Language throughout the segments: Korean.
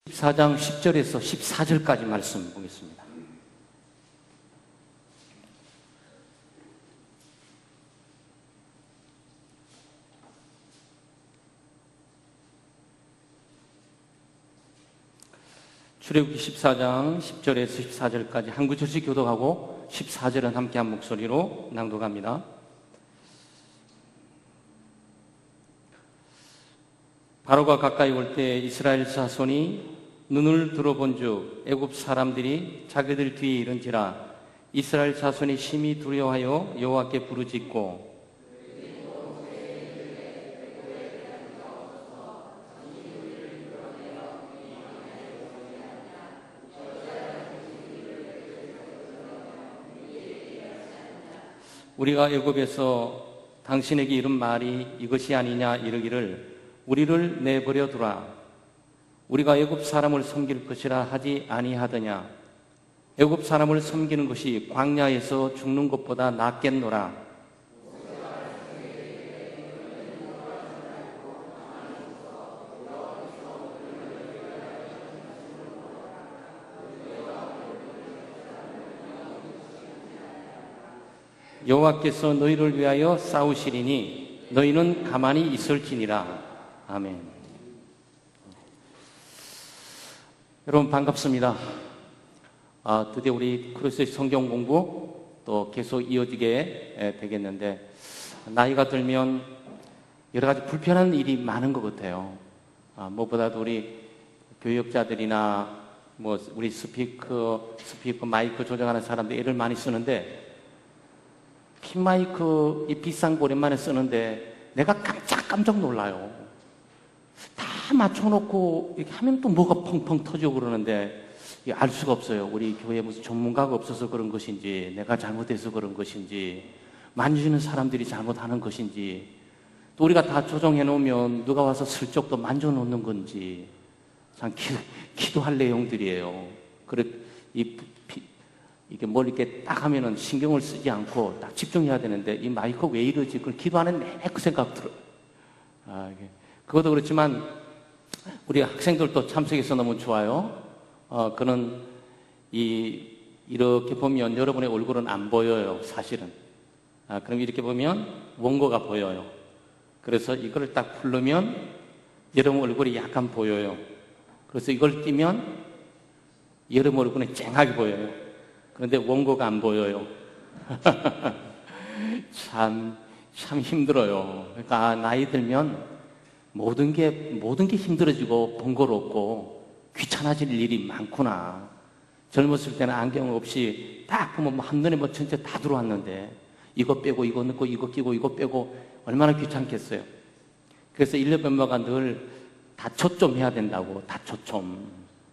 14장 10절에서 14절까지 말씀 보겠습니다. 출애굽기 14장 10절에서 14절까지 한 구절씩 교독하고 14절은 함께 한 목소리로 낭독합니다. 바로가 가까이 올 때 이스라엘 자손이 눈을 들어본즉 애굽 사람들이 자기들 뒤에 이른지라 이스라엘 자손이 심히 두려워하여 여호와께 부르짖고 우리가 애굽에서 당신에게 이른 말이 이것이 아니냐 이르기를 우리를 내버려 두라. 우리가 애굽 사람을 섬길 것이라 하지 아니하더냐. 애굽 사람을 섬기는 것이 광야에서 죽는 것보다 낫겠노라. 여호와께서 너희를 위하여 싸우시리니 너희는 가만히 있을지니라. 아멘. 여러분 반갑습니다. 드디어 우리 그리스도의 성경 공부 또 계속 이어지게 되겠는데 나이가 들면 여러 가지 불편한 일이 많은 것 같아요. 무엇보다도 우리 교역자들이나 뭐 우리 스피커 마이크 조정하는 사람들 애를 많이 쓰는데 핀 마이크 이 비싼 거 오랜만에 쓰는데 내가 깜짝 놀라요. 다 맞춰놓고 이렇게 하면 또 뭐가 펑펑 터지고 그러는데 알 수가 없어요. 우리 교회에 무슨 전문가가 없어서 그런 것인지 내가 잘못해서 그런 것인지 만지는 사람들이 잘못하는 것인지 또 우리가 다 조정해 놓으면 누가 와서 슬쩍 또 만져놓는 건지 참 기도할 내용들이에요. 이게 뭘 이렇게 딱 하면은 신경을 쓰지 않고 딱 집중해야 되는데 이 마이크 왜 이러지? 그걸 기도하는 내내 그 생각 들어요. 그것도 그렇지만 우리 학생들도 참석해서 너무 좋아요. 그는 이렇게 보면 여러분의 얼굴은 안 보여요, 사실은. 그럼 이렇게 보면 원고가 보여요. 그래서 이걸 딱 풀르면 여러분 얼굴이 약간 보여요. 그래서 이걸 띄면 여러분 얼굴이 쨍하게 보여요. 그런데 원고가 안 보여요. 참 힘들어요. 그러니까 나이 들면 모든 게 힘들어지고 번거롭고 귀찮아질 일이 많구나. 젊었을 때는 안경 없이 딱 보면 한눈에 뭐 전체 다 들어왔는데 이거 빼고 이거 넣고 이거 끼고 이거 빼고 얼마나 귀찮겠어요. 그래서 1년 멤버가 늘 다초점 해야 된다고. 다초점.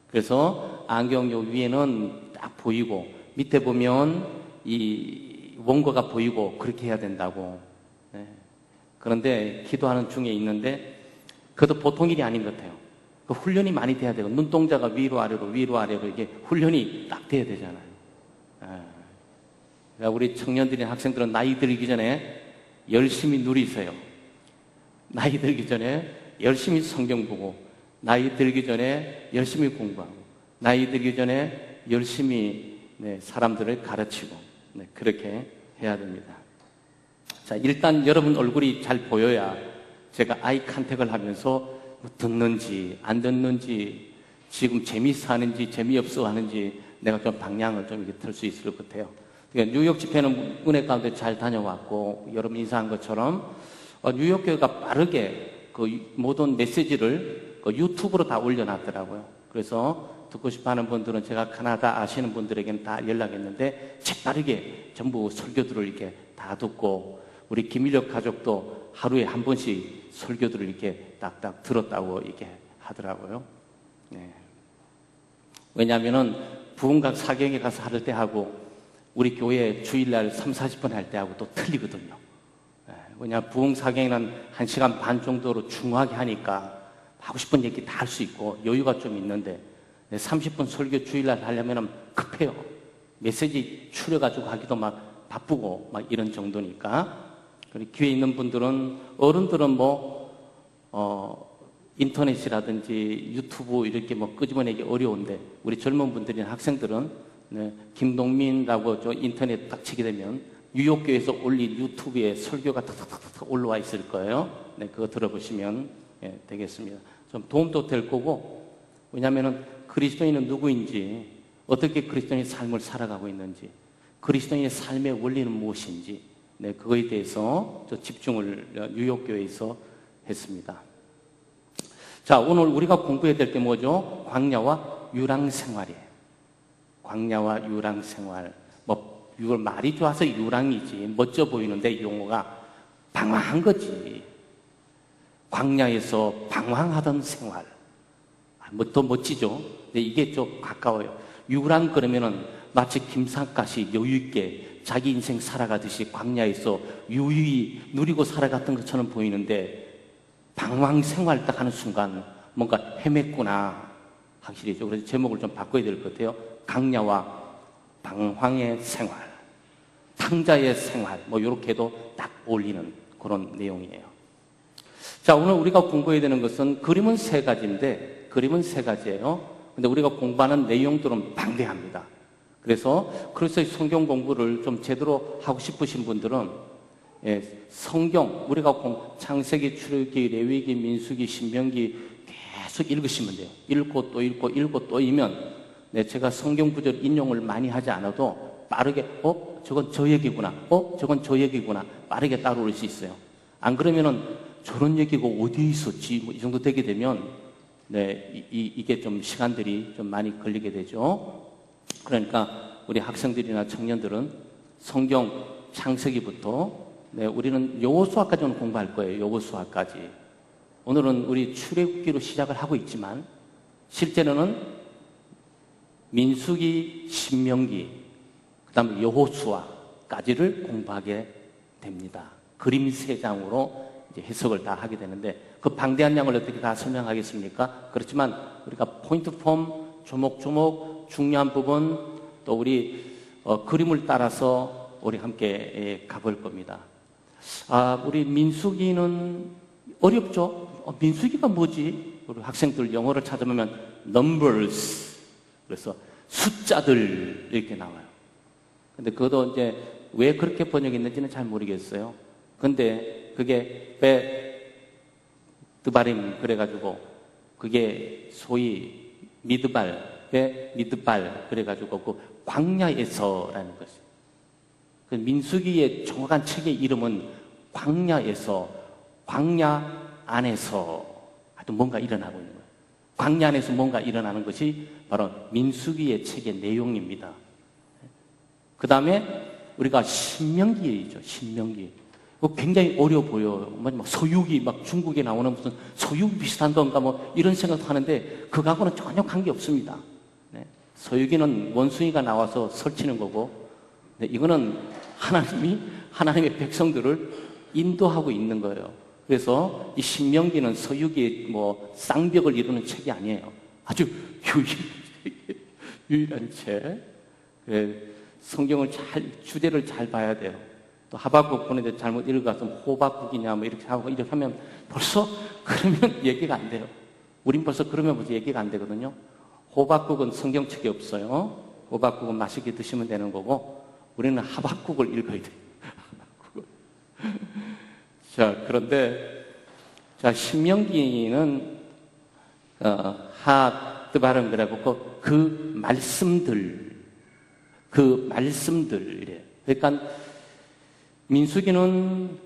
그래서 안경 요 위에는 딱 보이고 밑에 보면 이 원고가 보이고 그렇게 해야 된다고. 네. 그런데 기도하는 중에 있는데 그것도 보통 일이 아닌 것 같아요. 그 훈련이 많이 돼야 되고 눈동자가 위로 아래로 이게 훈련이 딱 돼야 되잖아요. 그러니까 우리 청년들이나 학생들은 나이 들기 전에 열심히 누리세요. 나이 들기 전에 열심히 성경 보고 나이 들기 전에 열심히 공부하고 나이 들기 전에 열심히 사람들을 가르치고 그렇게 해야 됩니다. 자, 일단 여러분 얼굴이 잘 보여야 제가 아이 컨택을 하면서 듣는지 안 듣는지 지금 재미있어 하는지 재미없어 하는지 내가 좀 방향을 좀 이렇게 틀 수 있을 것 같아요. 그러니까 뉴욕 집회는 은혜 가운데 잘 다녀왔고 여러분 인사한 것처럼 뉴욕 교회가 빠르게 그 모든 메시지를 그 유튜브로 다 올려놨더라고요. 그래서 듣고 싶어하는 분들은 제가 캐나다 아시는 분들에게는 다 연락했는데 재빠르게 전부 설교들을 이렇게 다 듣고 우리 김일력 가족도 하루에 한 번씩 설교들을 이렇게 딱딱 들었다고 이렇게 하더라고요. 네. 왜냐하면은 부흥각 사경에 가서 할 때 하고 우리 교회 주일날 30-40분 할 때 하고 또 틀리거든요. 네. 왜냐하면 부흥 사경에는 1시간 반 정도로 중요하게 하니까 하고 싶은 얘기 다 할 수 있고 여유가 좀 있는데 30분 설교 주일날 하려면 급해요. 메시지 추려가지고 하기도 막 바쁘고 막 이런 정도니까. 그리고 귀에 있는 분들은 어른들은 인터넷이라든지 유튜브 이렇게 뭐 끄집어내기 어려운데 우리 젊은 분들이나 학생들은 네, 김동민이라고 저 인터넷 딱 치게 되면 뉴욕교에서 올린 유튜브에 설교가 탁탁탁탁 올라와 있을 거예요. 네, 그거 들어보시면 예, 되겠습니다. 좀 도움도 될 거고 왜냐하면은 그리스도인은 누구인지 어떻게 그리스도인의 삶을 살아가고 있는지 그리스도인의 삶의 원리는 무엇인지 네, 그거에 대해서 저 집중을 뉴욕교회에서 했습니다. 자, 오늘 우리가 공부해야 될 게 뭐죠? 광야와 유랑생활이에요. 광야와 유랑생활. 뭐, 말이 좋아서 유랑이지. 멋져 보이는데 용어가 방황한 거지. 광야에서 방황하던 생활. 뭐 더 멋지죠? 근데 이게 좀 가까워요. 유랑 그러면은 마치 김삿갓이 여유있게 자기 인생 살아가듯이 광야에서 유유히 누리고 살아갔던 것처럼 보이는데 방황 생활 딱 하는 순간 뭔가 헤맸구나 확실히죠. 그래서 제목을 좀 바꿔야 될 것 같아요. 강야와 방황의 생활, 탕자의 생활 뭐 이렇게도 딱 어울리는 그런 내용이에요. 자, 오늘 우리가 공부해야 되는 것은 그림은 세 가지인데 그림은 세 가지예요. 근데 우리가 공부하는 내용들은 방대합니다. 그래서 성경 공부를 좀 제대로 하고 싶으신 분들은 예, 성경 우리가 창세기, 출애굽기, 레위기, 민수기, 신명기 계속 읽으시면 돼요. 읽고 또 읽고 읽고 또 읽으면 네, 제가 성경 구절 인용을 많이 하지 않아도 빠르게 저건 저 얘기구나. 저건 저 얘기구나. 빠르게 따라올 수 있어요. 안 그러면은 저런 얘기가 어디에 있었지? 뭐 이 정도 되게 되면 네, 이게 좀 시간들이 좀 많이 걸리게 되죠. 그러니까 우리 학생들이나 청년들은 성경 창세기부터 네, 우리는 여호수아까지는 공부할 거예요. 여호수아까지. 오늘은 우리 출애굽기로 시작을 하고 있지만 실제로는 민수기, 신명기, 그다음에 여호수아까지를 공부하게 됩니다. 그림 세 장으로 이제 해석을 다 하게 되는데 그 방대한 양을 어떻게 다 설명하겠습니까? 그렇지만 우리가 포인트 폼, 조목조목 중요한 부분 또 우리 그림을 따라서 우리 함께 가볼 겁니다. 우리 민수기는 어렵죠? 민수기가 뭐지? 우리 학생들 영어를 찾아보면 numbers 그래서 숫자들 이렇게 나와요. 근데 그것도 이제 왜 그렇게 번역했는지는 잘 모르겠어요. 근데 그게 드바림 그래가지고 그게 소위 미드발 그래가지고 그 광야에서라는 것이에요. 그 민수기의 정확한 책의 이름은 광야에서, 광야 안에서 하여튼 뭔가 일어나고 있는 거예요. 광야 안에서 뭔가 일어나는 것이 바로 민수기의 책의 내용입니다. 그 다음에 우리가 신명기죠. 신명기. 굉장히 어려워 보여요. 막 서유기, 막 중국에 나오는 무슨 서유기 비슷한 건가 뭐 이런 생각도 하는데 그거하고는 전혀 관계 없습니다. 네. 서유기는 원숭이가 나와서 설치는 거고 네, 이거는 하나님의 백성들을 인도하고 있는 거예요. 그래서 이 신명기는 서유기의 뭐 쌍벽을 이루는 책이 아니에요. 아주 유일한 책. 네, 성경을 주제를 잘 봐야 돼요. 또 하박국 보는데 잘못 읽어서 호박국이냐 뭐 이렇게 하고 이렇게 하면 벌써 그러면 얘기가 안 돼요. 우린 벌써 그러면 벌써 얘기가 안 되거든요. 호박국은 성경책이 없어요. 호박국은 맛있게 드시면 되는 거고 우리는 하박국을 읽어야 돼요. 자, 그런데 자, 신명기는 하트 발음 그래갖고 그 말씀들이래. 그러니까 민수기는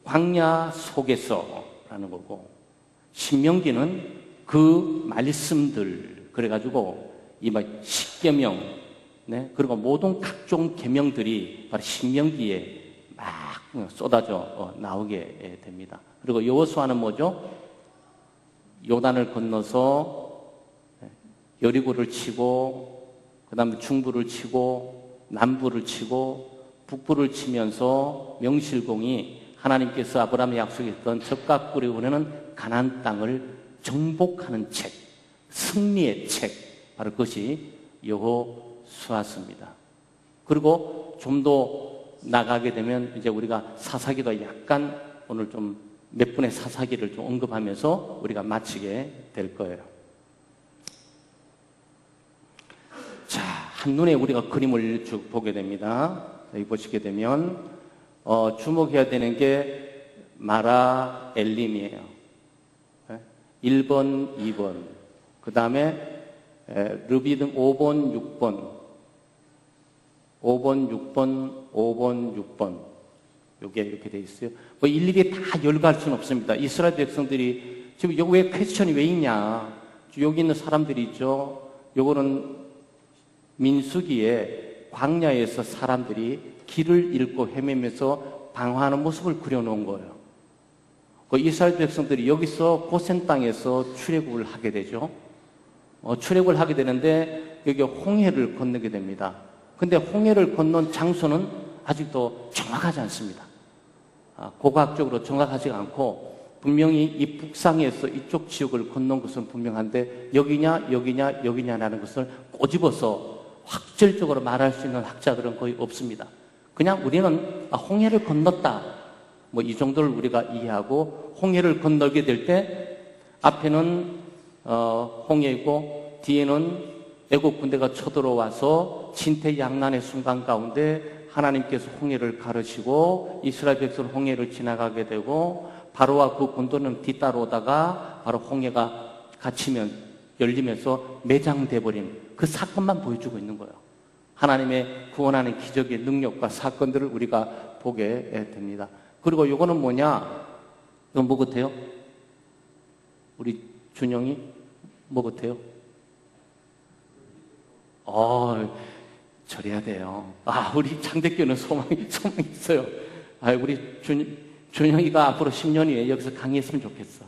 광야 속에서라는 거고 신명기는 그 말씀들 그래가지고 이 십계명 네? 그리고 모든 각종 계명들이 바로 신명기에 막 쏟아져 나오게 됩니다. 그리고 여호수아는 뭐죠? 요단을 건너서 여리고를 치고 그 다음에 중부를 치고 남부를 치고 북부를 치면서 명실공히 하나님께서 아브라함에 약속했던 적과 꿀이 흐르는 가나안 땅을 정복하는 책, 승리의 책, 바로 그것이 여호수아서입니다. 그리고 좀 더 나가게 되면 이제 우리가 사사기도 약간 오늘 좀 몇 분의 사사기를 좀 언급하면서 우리가 마치게 될 거예요. 자, 한눈에 우리가 그림을 쭉 보게 됩니다. 여기 보시게 되면 주목해야 되는 게 마라 엘림이에요. 1번, 2번. 그 다음에 르비등 5번, 6번. 5번, 6번, 5번, 6번. 요게 이렇게 돼 있어요. 뭐 일일이 다 열거할 수는 없습니다. 이스라엘 백성들이 지금 여기 왜 퀘스천이 왜 있냐? 여기 있는 사람들이 있죠. 요거는 민수기에 광야에서 사람들이 길을 잃고 헤매면서 방황하는 모습을 그려놓은 거예요. 그 이스라엘 백성들이 여기서 고센 땅에서 출애굽을 하게 되죠. 출애굽을 하게 되는데 여기 홍해를 건너게 됩니다. 근데 홍해를 건넌 장소는 아직도 정확하지 않습니다. 고고학적으로 정확하지 않고 분명히 이 북상에서 이쪽 지역을 건넌 것은 분명한데 여기냐라는 것을 꼬집어서 확절적으로 말할 수 있는 학자들은 거의 없습니다. 그냥 우리는 홍해를 건넜다. 뭐 이 정도를 우리가 이해하고 홍해를 건너게 될 때 앞에는 홍해이고 뒤에는 애국 군대가 쳐들어와서 진퇴양난의 순간 가운데 하나님께서 홍해를 가르시고 이스라엘 백성은 홍해를 지나가게 되고 바로와 그 군도는 뒤따라오다가 바로 홍해가 갇히면 열리면서 매장돼 버린 그 사건만 보여주고 있는 거예요. 하나님의 구원하는 기적의 능력과 사건들을 우리가 보게 됩니다. 그리고 이거는 뭐냐? 이건 뭐 같아요? 우리 준영이 뭐 같아요? 저래야 돼요. 우리 장대교는 소망이 있어요. 우리 준영이가 앞으로 10년 후에 여기서 강의했으면 좋겠어.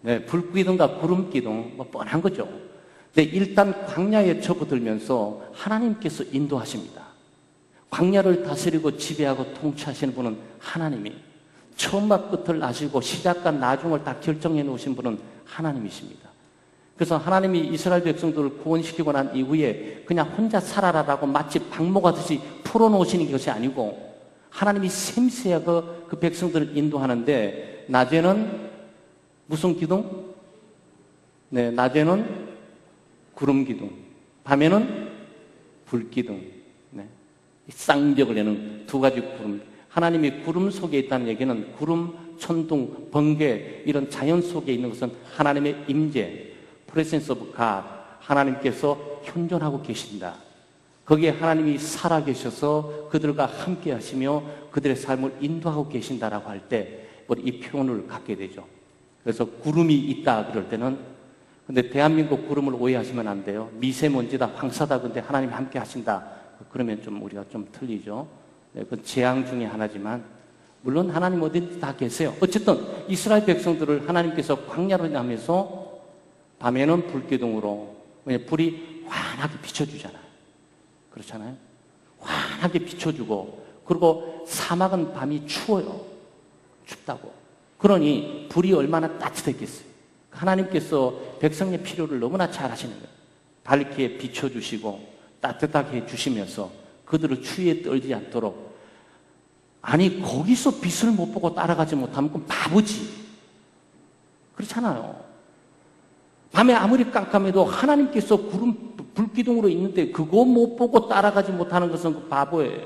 네, 불기둥과 구름기둥, 뭐 뻔한 거죠. 근데 일단 광야에 접어들면서 하나님께서 인도하십니다. 광야를 다스리고 지배하고 통치하시는 분은 하나님이, 처음과 끝을 아시고 시작과 나중을 다 결정해 놓으신 분은 하나님이십니다. 그래서 하나님이 이스라엘 백성들을 구원시키고 난 이후에 그냥 혼자 살아라라고 마치 방목하듯이 풀어놓으시는 것이 아니고 하나님이 셈세하게 그 백성들을 인도하는데 낮에는 무슨 기둥? 네, 낮에는 구름 기둥, 밤에는 불 기둥. 네. 쌍벽을 내는 두 가지 구름. 하나님이 구름 속에 있다는 얘기는 구름, 천둥, 번개 이런 자연 속에 있는 것은 하나님의 임재, presence of God, 하나님께서 현존하고 계신다. 거기에 하나님이 살아계셔서 그들과 함께 하시며 그들의 삶을 인도하고 계신다라고 할 때 우리 이 표현을 갖게 되죠. 그래서 구름이 있다 그럴 때는, 근데 대한민국 구름을 오해하시면 안 돼요. 미세먼지다, 황사다, 근데 하나님이 함께 하신다. 그러면 좀 우리가 좀 틀리죠. 네, 그건 재앙 중에 하나지만 물론 하나님 어딘지 다 계세요. 어쨌든 이스라엘 백성들을 하나님께서 광야로 나면서 밤에는 불기둥으로, 불이 환하게 비춰주잖아요. 그렇잖아요. 환하게 비춰주고, 그리고 사막은 밤이 추워요. 춥다고. 그러니 불이 얼마나 따뜻했겠어요. 하나님께서 백성의 필요를 너무나 잘 하시는 거예요. 밝게 비춰주시고 따뜻하게 해주시면서 그들을 추위에 떨지 않도록. 아니, 거기서 빛을 못 보고 따라가지 못하면 그건 바보지. 그렇잖아요. 밤에 아무리 깜깜해도 하나님께서 불기둥으로 있는데 그거 못 보고 따라가지 못하는 것은 그 바보예요.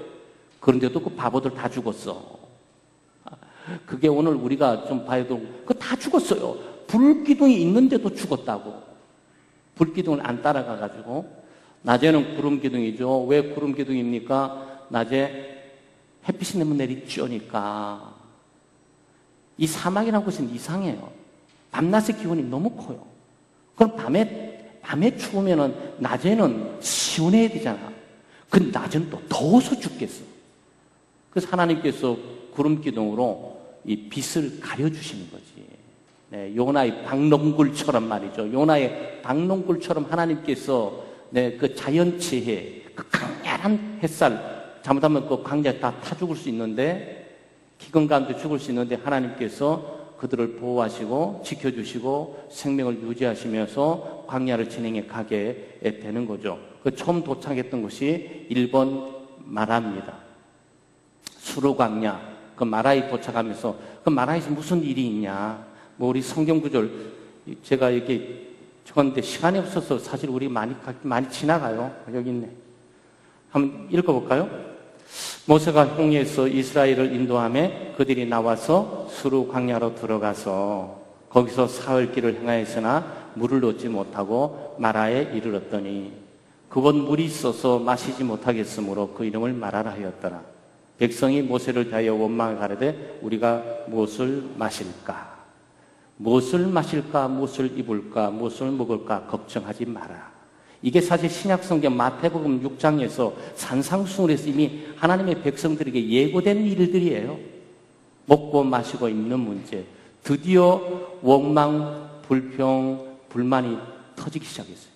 그런데도 그 바보들 다 죽었어. 그게 오늘 우리가 좀 봐야 되고, 그거 다 죽었어요. 불기둥이 있는데도 죽었다고. 불기둥을 안 따라가가지고. 낮에는 구름기둥이죠. 왜 구름기둥입니까? 낮에 햇빛이 너무 내리쬐니까. 이 사막이라는 것은 이상해요. 밤낮의 기온이 너무 커요. 그럼 밤에 추우면은 낮에는 시원해야 되잖아. 근데 낮에는 또 더워서 죽겠어. 그래서 하나님께서 구름기둥으로 이 빛을 가려주시는 거지. 네, 요나의 박농굴처럼 말이죠. 요나의 박농굴처럼 하나님께서 그 자연재해, 그 강렬한 햇살, 잘못하면 그 광야 다 타 죽을 수 있는데, 기근 가운데 죽을 수 있는데 하나님께서 그들을 보호하시고 지켜주시고 생명을 유지하시면서 광야를 진행해 가게 되는 거죠. 그 처음 도착했던 것이 1번 마라입니다. 수르 광야. 그 마라에 도착하면서 그 마라에서 무슨 일이 있냐. 뭐 우리 성경 구절 제가 이렇게 적었는데 시간이 없어서 사실 우리 많이 지나가요. 여기 있네. 한번 읽어볼까요? 모세가 홍해에서 이스라엘을 인도하며 그들이 나와서 수르 광야로 들어가서 거기서 사흘 길을 행하였으나 물을 얻지 못하고 마라에 이르렀더니 그곳 물이 있어서 마시지 못하겠으므로 그 이름을 마라라 하였더라. 백성이 모세를 대하여 원망을 가르되 우리가 무엇을 마실까? 무엇을 마실까? 무엇을 입을까? 무엇을 먹을까? 걱정하지 마라. 이게 사실 신약성경 마태복음 6장에서 산상수훈을 해서 이미 하나님의 백성들에게 예고된 일들이에요. 먹고 마시고 입는 문제. 드디어 원망, 불평, 불만이 터지기 시작했어요.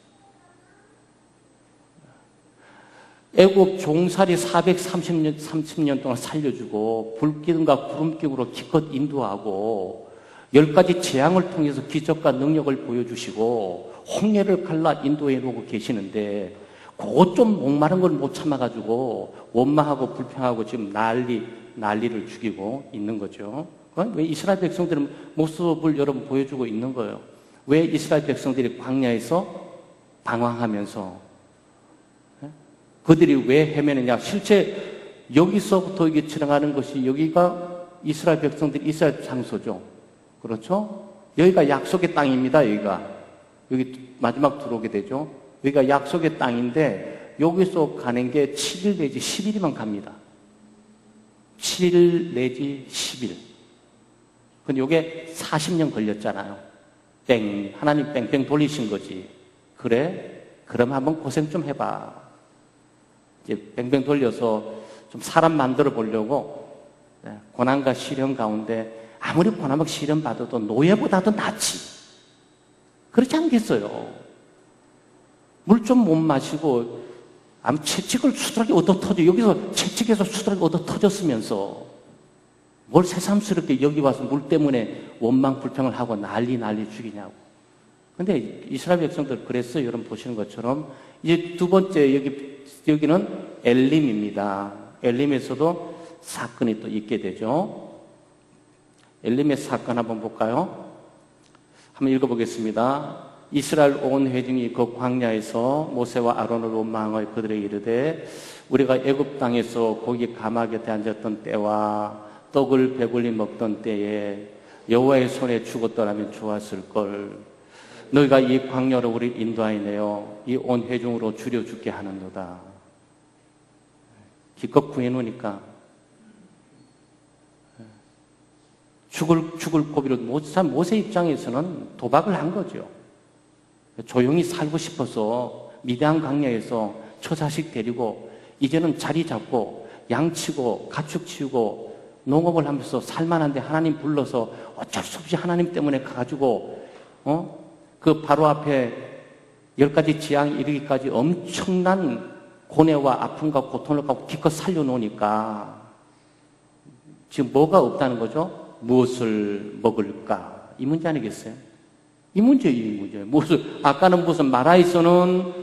애굽 종살이 430년 동안 살려주고 불기둥과 구름기구로 기껏 인도하고 10가지 재앙을 통해서 기적과 능력을 보여주시고 홍해를 갈라 인도해 놓고 계시는데 그것 좀 목마른 걸 못 참아가지고 원망하고 불평하고 지금 난리를 죽이고 있는 거죠. 왜 이스라엘 백성들은 모습을 여러분 보여주고 있는 거예요. 왜 이스라엘 백성들이 광야에서 방황하면서 그들이 왜 헤매느냐. 실제 여기서부터 이게 지나가는 것이 여기가 이스라엘 백성들이 있어야 장소죠. 그렇죠? 여기가 약속의 땅입니다. 여기 마지막 들어오게 되죠. 여기가 약속의 땅인데 여기서 가는 게 7일 내지 10일이면 갑니다. 7일 내지 10일. 근데 이게 40년 걸렸잖아요. 하나님 뺑뺑 돌리신 거지. 그래? 그럼 한번 고생 좀 해봐. 이제 뺑뺑 돌려서 좀 사람 만들어 보려고 고난과 시련 가운데 아무리 고난과 시련 받아도 노예보다도 낫지. 그렇지 않겠어요? 물 좀 못 마시고 채찍을 수두룩이 얻어 터져. 여기서 채찍에서 수두룩이 얻어 터졌으면서 뭘 새삼스럽게 여기 와서 물 때문에 원망 불평을 하고 난리 죽이냐고. 근데 이스라엘 백성들 그랬어요. 여러분 보시는 것처럼. 이제 두 번째 여기는 엘림입니다. 엘림에서도 사건이 또 있게 되죠. 엘림의 사건 한번 볼까요? 한번 읽어보겠습니다. 이스라엘 온 회중이 그 광야에서 모세와 아론을 원망하여 그들에게 이르되 우리가 애굽 땅에서 고기 가마 곁에 앉았던 때와 떡을 배불리 먹던 때에 여호와의 손에 죽었더라면 좋았을 걸. 너희가 이 광야로 우리를 인도하이네요. 이 온 회중으로 줄여 죽게 하는도다. 기껏 구해놓으니까 죽을 고비로 모세 입장에서는 도박을 한 거죠. 조용히 살고 싶어서 미디안 광야에서 처자식 데리고 이제는 자리 잡고 양치고 가축 치우고 농업을 하면서 살만한데 하나님 불러서 어쩔 수 없이 하나님 때문에 가가지고 그 바로 앞에 10가지 재앙이 이르기까지 엄청난 고뇌와 아픔과 고통을 갖고 기껏 살려놓으니까 지금 뭐가 없다는 거죠? 무엇을 먹을까? 이 문제 아니겠어요? 이 문제예요. 아까는 무슨 마라에서는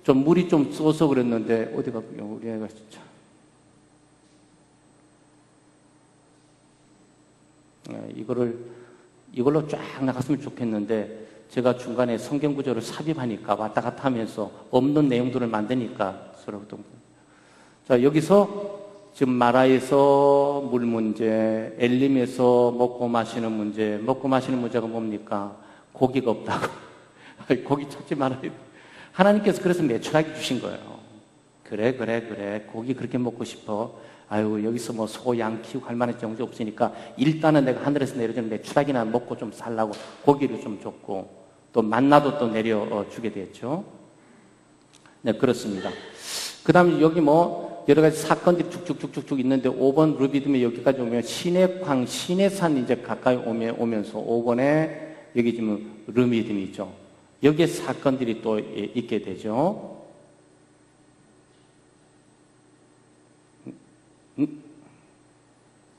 좀 물이 좀 써서 그랬는데 어디가 우리 애가 진짜 이걸로 쫙 나갔으면 좋겠는데 제가 중간에 성경 구절을 삽입하니까 왔다 갔다 하면서 없는 내용들을 만드니까 서로 자, 여기서 지금 마라에서 물 문제, 엘림에서 먹고 마시는 문제, 먹고 마시는 문제가 뭡니까? 고기가 없다고. 고기 찾지 말아야 돼. 하나님께서 그래서 매출하게 주신 거예요. 그래. 고기 그렇게 먹고 싶어. 아유, 여기서 뭐 소, 양 키우고 할 만한 정지 없으니까 일단은 내가 하늘에서 내려주는 매출하기나 먹고 좀 살라고 고기를 좀 줬고 또 만나도 또 내려주게 됐죠. 네, 그렇습니다. 그 다음에 여기 뭐 여러 가지 사건들이 쭉쭉쭉쭉 있는데 5번 루비딤에 여기까지 오면 시내광, 시내산 이제 가까이 오면서 5번에 여기 지금 르미딤이 있죠. 여기에 사건들이 또 있게 되죠.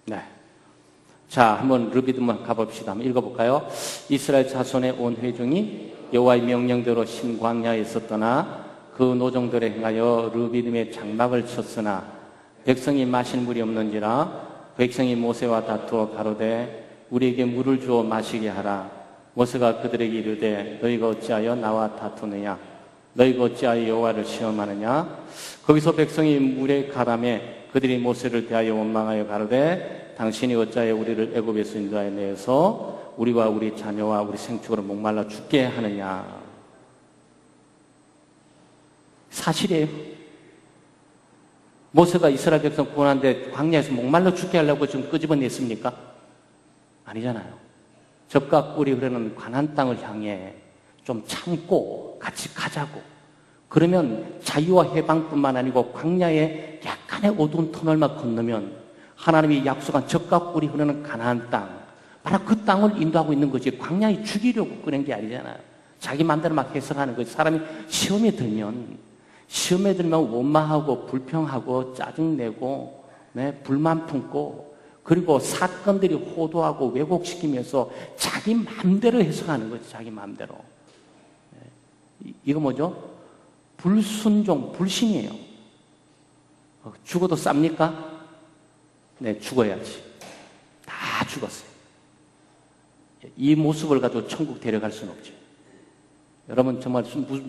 네. 자, 한번 르비딤 가봅시다. 한번 읽어볼까요? 이스라엘 자손의 온 회중이 여호와의 명령대로 신광야에 있었더나 그 노종들에 행하여 르비딤에 장막을 쳤으나 백성이 마실 물이 없는지라 백성이 모세와 다투어 가로되 우리에게 물을 주어 마시게 하라. 모세가 그들에게 이르되 너희가 어찌하여 나와 다투느냐? 너희가 어찌하여 여호와를 시험하느냐? 거기서 백성이 물에 가라매 그들이 모세를 대하여 원망하여 가로되 당신이 어찌하여 우리를 애굽에서 인도하여 내서 우리와 우리 자녀와 우리 생축으로 목말라 죽게 하느냐? 사실이에요. 모세가 이스라엘 백성 구원하는데 광야에서 목말라 죽게 하려고 지금 끄집어냈습니까? 아니잖아요. 젖과 꿀이 흐르는 가나안 땅을 향해 좀 참고 같이 가자고. 그러면 자유와 해방뿐만 아니고 광야의 약간의 어두운 터널만 건너면 하나님이 약속한 젖과 꿀이 흐르는 가나안 땅, 바로 그 땅을 인도하고 있는 거지. 광야에 죽이려고 그런 게 아니잖아요. 자기 마음대로 막 해석하는 거지. 사람이 시험에 들면 원망하고 불평하고 짜증내고 불만 품고 그리고 사건들이 호도하고 왜곡시키면서 자기 마음대로 해석하는 거지. 자기 마음대로. 이거 뭐죠? 불순종, 불신이에요. 죽어도 쌉니까? 네, 죽어야지. 다 죽었어요. 이 모습을 가지고 천국 데려갈 수는 없죠. 여러분 정말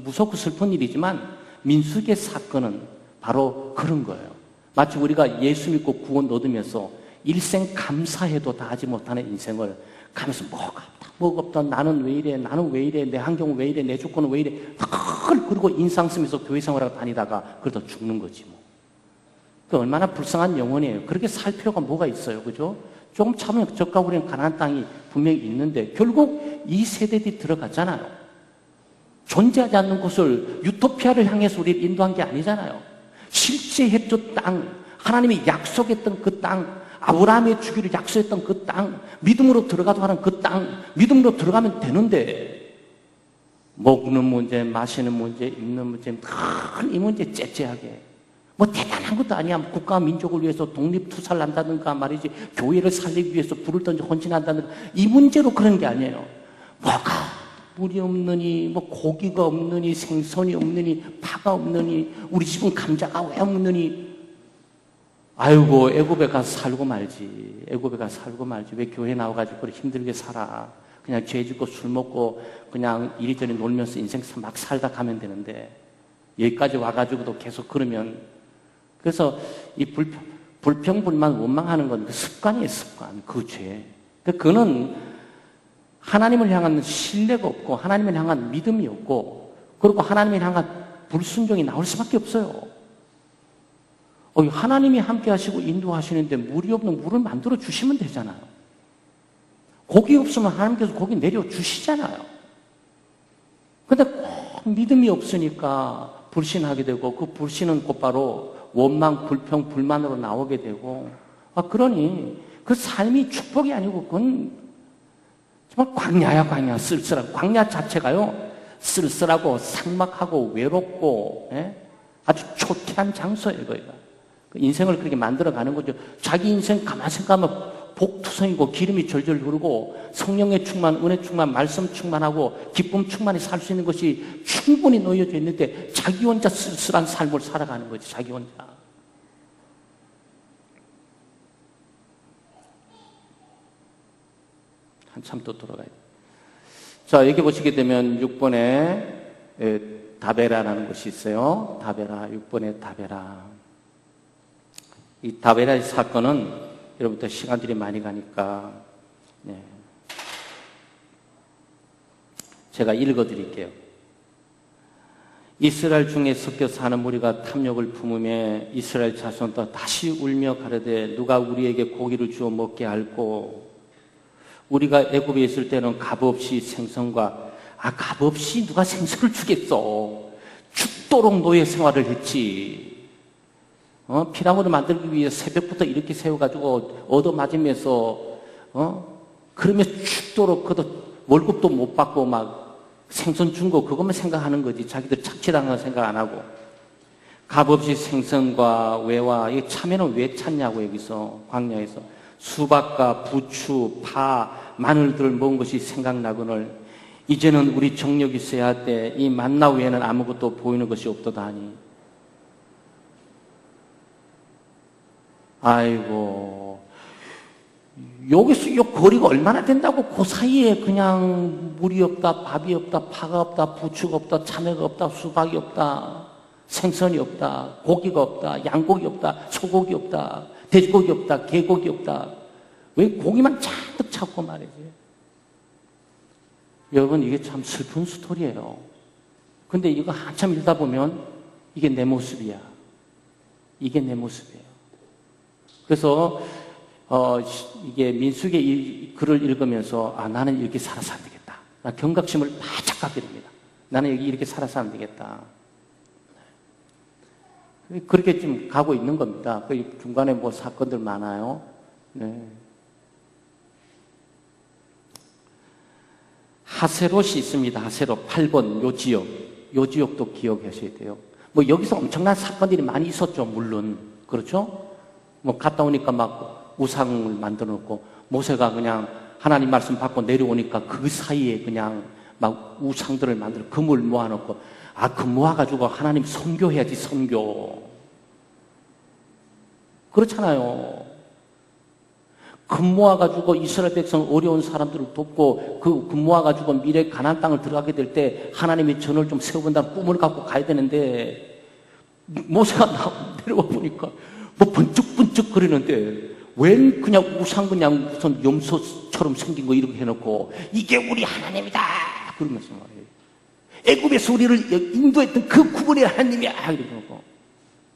무섭고 슬픈 일이지만 민수기의 사건은 바로 그런 거예요. 마치 우리가 예수 믿고 구원 얻으면서 일생 감사해도 다 하지 못하는 인생을 가면서 뭐가 없다, 나는 왜 이래, 내 환경은 왜 이래, 내 조건은 왜 이래, 그리고 인상 쓰면서 교회 생활하고 다니다가 그러다 죽는 거지 뭐. 그 얼마나 불쌍한 영혼이에요. 그렇게 살 필요가 뭐가 있어요, 그죠? 조금 참으면 저가 우리는 가나안 땅이 분명히 있는데 결국 이 세대들이 들어갔잖아요. 존재하지 않는 곳을 유토피아를 향해서 우리를 인도한 게 아니잖아요. 실제 해조 땅, 하나님이 약속했던 그 땅, 아브라함의 주기를 약속했던 그 땅, 믿음으로 들어가도 하는 그 땅, 믿음으로 들어가면 되는데 먹는 문제, 마시는 문제, 입는 문제, 이 문제 째째하게 뭐 대단한 것도 아니야. 국가 민족을 위해서 독립투사를 한다든가 말이지, 교회를 살리기 위해서 불을 던져 헌신한다든가 이 문제로 그런 게 아니에요. 뭐가 물이 없느니, 뭐 고기가 없느니, 생선이 없느니, 파가 없느니, 우리 집은 감자가 왜 없느니. 아이고, 애굽에 가서 살고 말지. 애굽에 가서 살고 말지. 왜 교회 나와가지고 그렇게 힘들게 살아. 그냥 죄 짓고 술 먹고 그냥 이리저리 놀면서 인생 막 살다 가면 되는데 여기까지 와가지고도 계속 그러면. 그래서 이 불평, 불만, 원망하는 건 그 습관이에요, 습관. 그 죄. 그거는 하나님을 향한 신뢰가 없고 하나님을 향한 믿음이 없고 그리고 하나님을 향한 불순종이 나올 수밖에 없어요. 하나님이 함께 하시고 인도하시는데 물이 없는 물을 만들어 주시면 되잖아요. 고기 없으면 하나님께서 고기 내려주시잖아요. 근데 꼭 믿음이 없으니까 불신하게 되고 그 불신은 곧바로 원망, 불평, 불만으로 나오게 되고 그러니 그 삶이 축복이 아니고 그건 정말 광야야, 광야. 쓸쓸하고. 광야 자체가요, 쓸쓸하고 삭막하고 외롭고, 아주 초췌한 장소예요, 거기가. 인생을 그렇게 만들어가는 거죠. 자기 인생 가만 생각하면 복투성이고 기름이 절절 흐르고 성령의 충만, 은혜 충만, 말씀 충만하고 기쁨 충만히 살 수 있는 것이 충분히 놓여져 있는데 자기 혼자 쓸쓸한 삶을 살아가는 거지, 자기 혼자. 한참 또 돌아가야 돼. 자, 여기 보시게 되면 6번에 다베라라는 것이 있어요. 다베라, 6번에 다베라. 이 다베라의 사건은 여러분들 시간들이 많이 가니까 제가 읽어드릴게요. 이스라엘 중에 섞여 사는 무리가 탐욕을 품으며 이스라엘 자손도 다시 울며 가로되 누가 우리에게 고기를 주어 먹게 할꼬. 우리가 애굽에 있을 때는 값없이 생선과 값없이 누가 생선을 주겠어. 죽도록 노예 생활을 했지. 피라미드 만들기 위해서 새벽부터 이렇게 세워가지고 얻어맞으면서 그러면 죽도록 그것도 월급도 못 받고 막 생선 준 거 그것만 생각하는 거지. 자기들 착취당한 거 생각 안 하고. 값없이 생선과 외와 이 참외는 왜 찾냐고. 여기서 광야에서 수박과 부추, 파, 마늘들을 먹은 것이 생각나거늘 이제는 우리 정력이 있어야 돼. 이 만나 외에는 아무것도 보이는 것이 없도다니. 아이고, 여기서 요 거리가 얼마나 된다고 그 사이에 그냥 물이 없다, 밥이 없다, 파가 없다, 부추가 없다, 참외가 없다, 수박이 없다, 생선이 없다, 고기가 없다, 양고기 없다, 소고기 없다, 돼지고기 없다, 개고기 없다. 왜 고기만 잔뜩 찾고 말이지. 여러분, 이게 참 슬픈 스토리예요. 근데 이거 한참 읽다 보면 이게 내 모습이야. 이게 내 모습이에요. 그래서 이게 민수기의 이 글을 읽으면서 나는 이렇게 살아서 안 되겠다. 나 경각심을 바짝 갖게 됩니다. 나는 여기 이렇게 살아서 안 되겠다. 그렇게 좀 가고 있는 겁니다. 그 중간에 뭐 사건들 많아요. 네. 하세롯이 있습니다. 하세롯 8번 요 지역. 요 지역도 기억하셔야 돼요. 뭐 여기서 엄청난 사건들이 많이 있었죠. 물론. 그렇죠? 뭐 갔다 오니까 막 우상을 만들어 놓고 모세가 그냥 하나님 말씀 받고 내려오니까 그 사이에 그냥 막 우상들을 만들어 금을 모아놓고 그 모아가지고 하나님 선교해야지 선교. 그렇잖아요. 금 모아가지고 이스라엘 백성 어려운 사람들을 돕고 금 모아가지고 미래 가나안 땅을 들어가게 될 때 하나님이 전을 좀 세워본다는 꿈을 갖고 가야 되는데 모세가 내려와 보니까 뭐 번쩍번쩍 거리는데 웬 그냥 우상 그냥 무슨 염소처럼 생긴 거 이렇게 해놓고 이게 우리 하나님이다 그러면서 말이에요. 애굽에서 우리를 인도했던 그 구원의 하나님이야 이렇게 놓고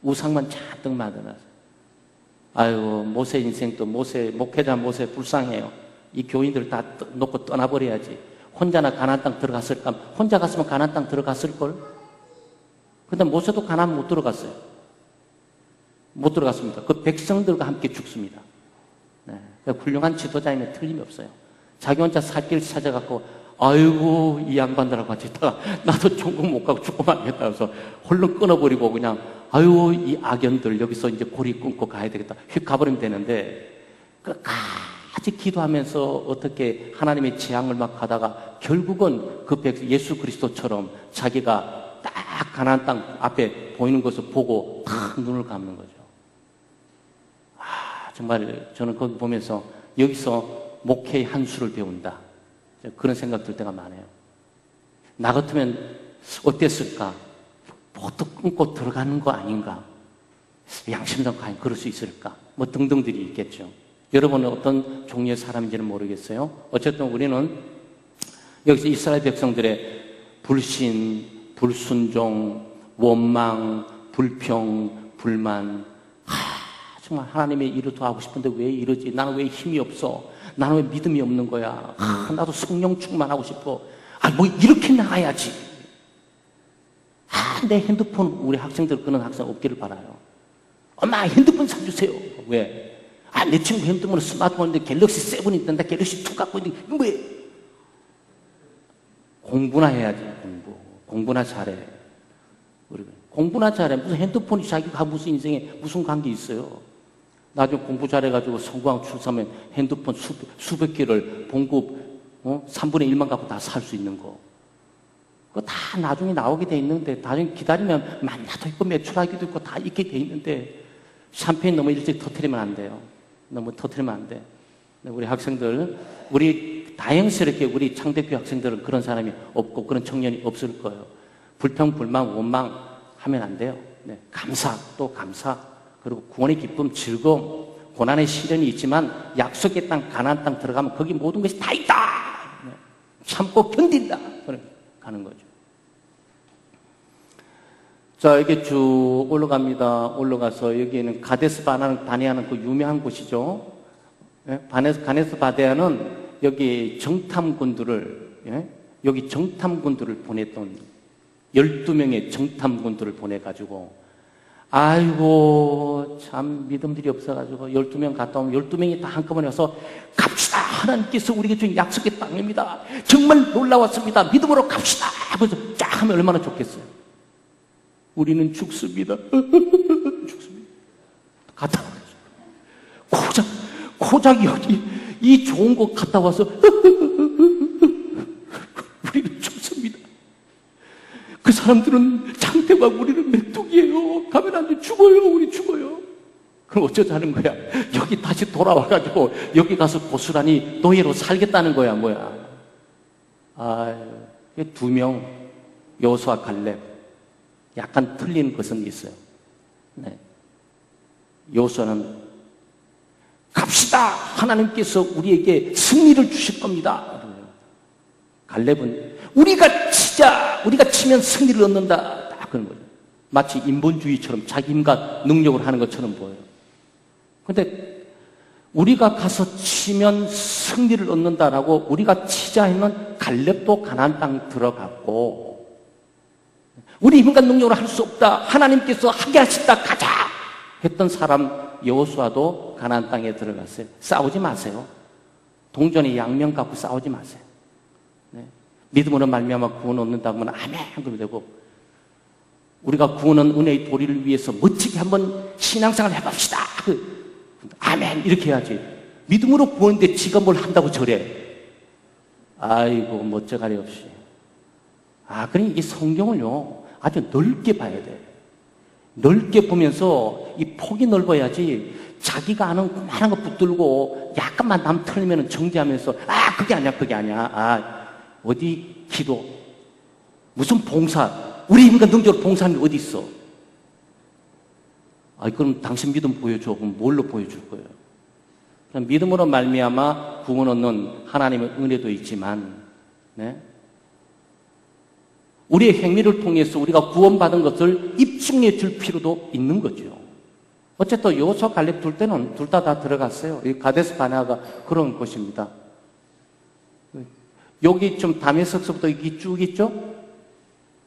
우상만 잔뜩 만들어놨어요. 아유 모세 인생도 목회자 모세 불쌍해요. 이 교인들 다 놓고 떠나버려야지. 혼자나 가나안 땅 들어갔을까? 혼자 갔으면 가나안 땅 들어갔을걸? 근데 모세도 가나안 못 들어갔어요. 못 들어갔습니다. 그 백성들과 함께 죽습니다. 네. 훌륭한 지도자이면 틀림이 없어요. 자기 혼자 살 길 찾아갖고 아이고 이 양반들하고 같이 있다가 나도 천국 못 가고 죽고만 하겠다 해서 홀로 끊어버리고 그냥 아유 이 악연들 여기서 이제 고리 끊고 가야 되겠다 휙 가버리면 되는데 끝까지 기도하면서 어떻게 하나님의 재앙을 막 하다가 결국은 그 예수 그리스도처럼 자기가 딱 가나안 땅 앞에 보이는 것을 보고 탁 눈을 감는 거죠. 정말 저는 거기 보면서 여기서 목회의 한 수를 배운다. 그런 생각 들 때가 많아요. 나 같으면 어땠을까? 뭐또 끊고 들어가는 거 아닌가? 양심상 과연 그럴 수 있을까? 뭐 등등들이 있겠죠. 여러분은 어떤 종류의 사람인지는 모르겠어요. 어쨌든 우리는 여기서 이스라엘 백성들의 불신, 불순종, 원망, 불평, 불만 정말 하나님의 일을 더 하고 싶은데 왜 이러지? 나는 왜 힘이 없어? 나는 왜 믿음이 없는 거야? 나도 성령 충만하고 싶어. 뭐 이렇게 나가야지. 내 핸드폰 우리 학생들 그런 학생 없기를 바라요. 엄마 핸드폰 사주세요. 왜? 내 친구 핸드폰은 스마트폰인데 갤럭시 7이 있던데 갤럭시 2 갖고 있는데 왜? 공부나 해야지. 공부나 잘해. 공부나 잘해. 무슨 핸드폰이 자기가 무슨 인생에 무슨 관계 있어요? 나중에 공부 잘해가지고 성공하고 출세하면 핸드폰 수백 개를 봉급 3분의 1만 갖고 다 살 수 있는 거. 그거 다 나중에 나오게 돼 있는데 나중에 기다리면 만나도 있고 매출하기도 있고 다 있게 돼 있는데 샴페인 너무 일찍 터뜨리면 안 돼요. 너무 터뜨리면 안 돼. 우리 학생들, 우리 다행스럽게 우리 창대교 학생들은 그런 사람이 없고 그런 청년이 없을 거예요. 불평, 불만, 원망 하면 안 돼요. 네. 감사, 또 감사. 그리고 구원의 기쁨, 즐거움, 고난의 시련이 있지만 약속의 땅, 가나안 땅 들어가면 거기 모든 것이 다 있다. 네. 참고 견딘다. 가는 거죠. 자, 이게 쭉 올라갑니다. 올라가서 여기에는 가데스 바네아는 그 유명한 곳이죠. 예? 가데스 바네아는 여기 정탐군들을 여기 정탐군들을 보냈던 12명의 정탐군들을 보내가지고 아이고 참 믿음들이 없어가지고 12명 갔다 오면 12명이 다 한꺼번에 와서 갑시다. 하나님께서 우리에게 준 약속의 땅입니다. 정말 놀라웠습니다. 믿음으로 갑시다. 그래서 쫙 하면 얼마나 좋겠어요. 우리는 죽습니다. 죽습니다. 갔다 와서 고작 여기 이 좋은 곳 갔다 와서 우리는 죽습니다. 그 사람들은 장대가 우리는 메뚜기예요. 가면 안 돼. 죽어요. 우리 죽어요. 그럼 어쩌자는 거야? 여기 다시 돌아와가지고 여기 가서 고스란히 노예로 살겠다는 거야, 뭐야? 두 명, 여호수아 갈렙. 약간 틀린 것은 있어요. 네. 여호수아는 갑시다! 하나님께서 우리에게 승리를 주실 겁니다. 갈렙은 우리가 치자! 우리가 치면 승리를 얻는다. 딱 그런 거죠. 마치 인본주의처럼 자기 힘과 능력을 하는 것처럼 보여요. 근데 우리가 가서 치면 승리를 얻는다라고 우리가 치자 했는 갈렙도 가나안 땅 들어갔고, 우리 힘과 능력으로 할 수 없다. 하나님께서 하게 하신다. 가자! 했던 사람 여호수아도 가나안 땅에 들어갔어요. 싸우지 마세요. 동전의 양면 갖고 싸우지 마세요. 네. 믿음으로 말미암아 구원 얻는다고 하면 아멘 그러면 되고, 우리가 구원 얻는 은혜의 도리를 위해서 멋지게 한번 신앙생활 해봅시다. 아멘 이렇게 해야지. 믿음으로 구원인데 지가 뭘 한다고 저래. 아이고 멋져가리 없이. 그러니 이 성경을요 아주 넓게 봐야 돼. 넓게 보면서 이 폭이 넓어야지 자기가 아는 그만한 거 붙들고 약간만 남 틀리면 정지하면서 그게 아니야. 어디 기도 무슨 봉사, 우리 힘과 능력으로 봉사하는 게 어디 있어? 그럼 당신 믿음 보여줘. 그럼 뭘로 보여줄 거예요? 그럼 믿음으로 말미암아 구원 얻는 하나님의 은혜도 있지만, 네? 우리의 행위를 통해서 우리가 구원받은 것을 입증해 줄 필요도 있는 거죠. 어쨌든 여호수아 갈렙 둘 때는 둘 다 들어갔어요. 이 가데스 바네아가 그런 곳입니다. 여기 좀 다메섹서부터 이게 쭉 있죠?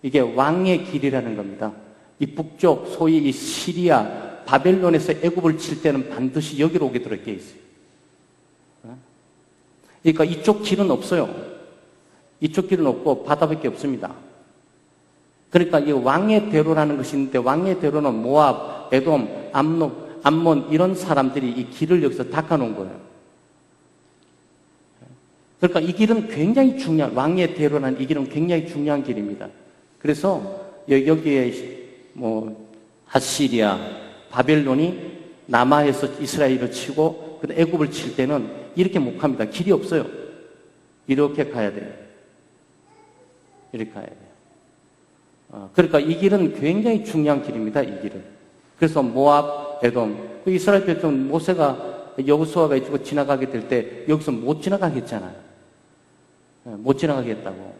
이게 왕의 길이라는 겁니다. 이 북쪽 소위 이 시리아 바벨론에서 애굽을 칠 때는 반드시 여기로 오게 들어있게 있어요. 그러니까 이쪽 길은 없어요. 이쪽 길은 없고 바다밖에 없습니다. 그러니까 이 왕의 대로라는 것이 있는데, 왕의 대로는 모압, 에돔, 암몬 이런 사람들이 이 길을 여기서 닦아놓은 거예요. 그러니까 이 길은 굉장히 중요한, 왕의 대로라는 이 길은 굉장히 중요한 길입니다. 그래서 여기에 아시리아, 바벨론이 남하에서 이스라엘을 치고 애굽을 칠 때는 이렇게 못 갑니다. 길이 없어요. 이렇게 가야 돼요. 이렇게 가야 돼요. 그러니까 이 길은 굉장히 중요한 길입니다. 이 길은. 그래서 모압, 에돔, 이스라엘 백성 모세가 여호수아가 이쪽으로 지나가게 될 때 여기서 못 지나가겠잖아요. 못 지나가겠다고.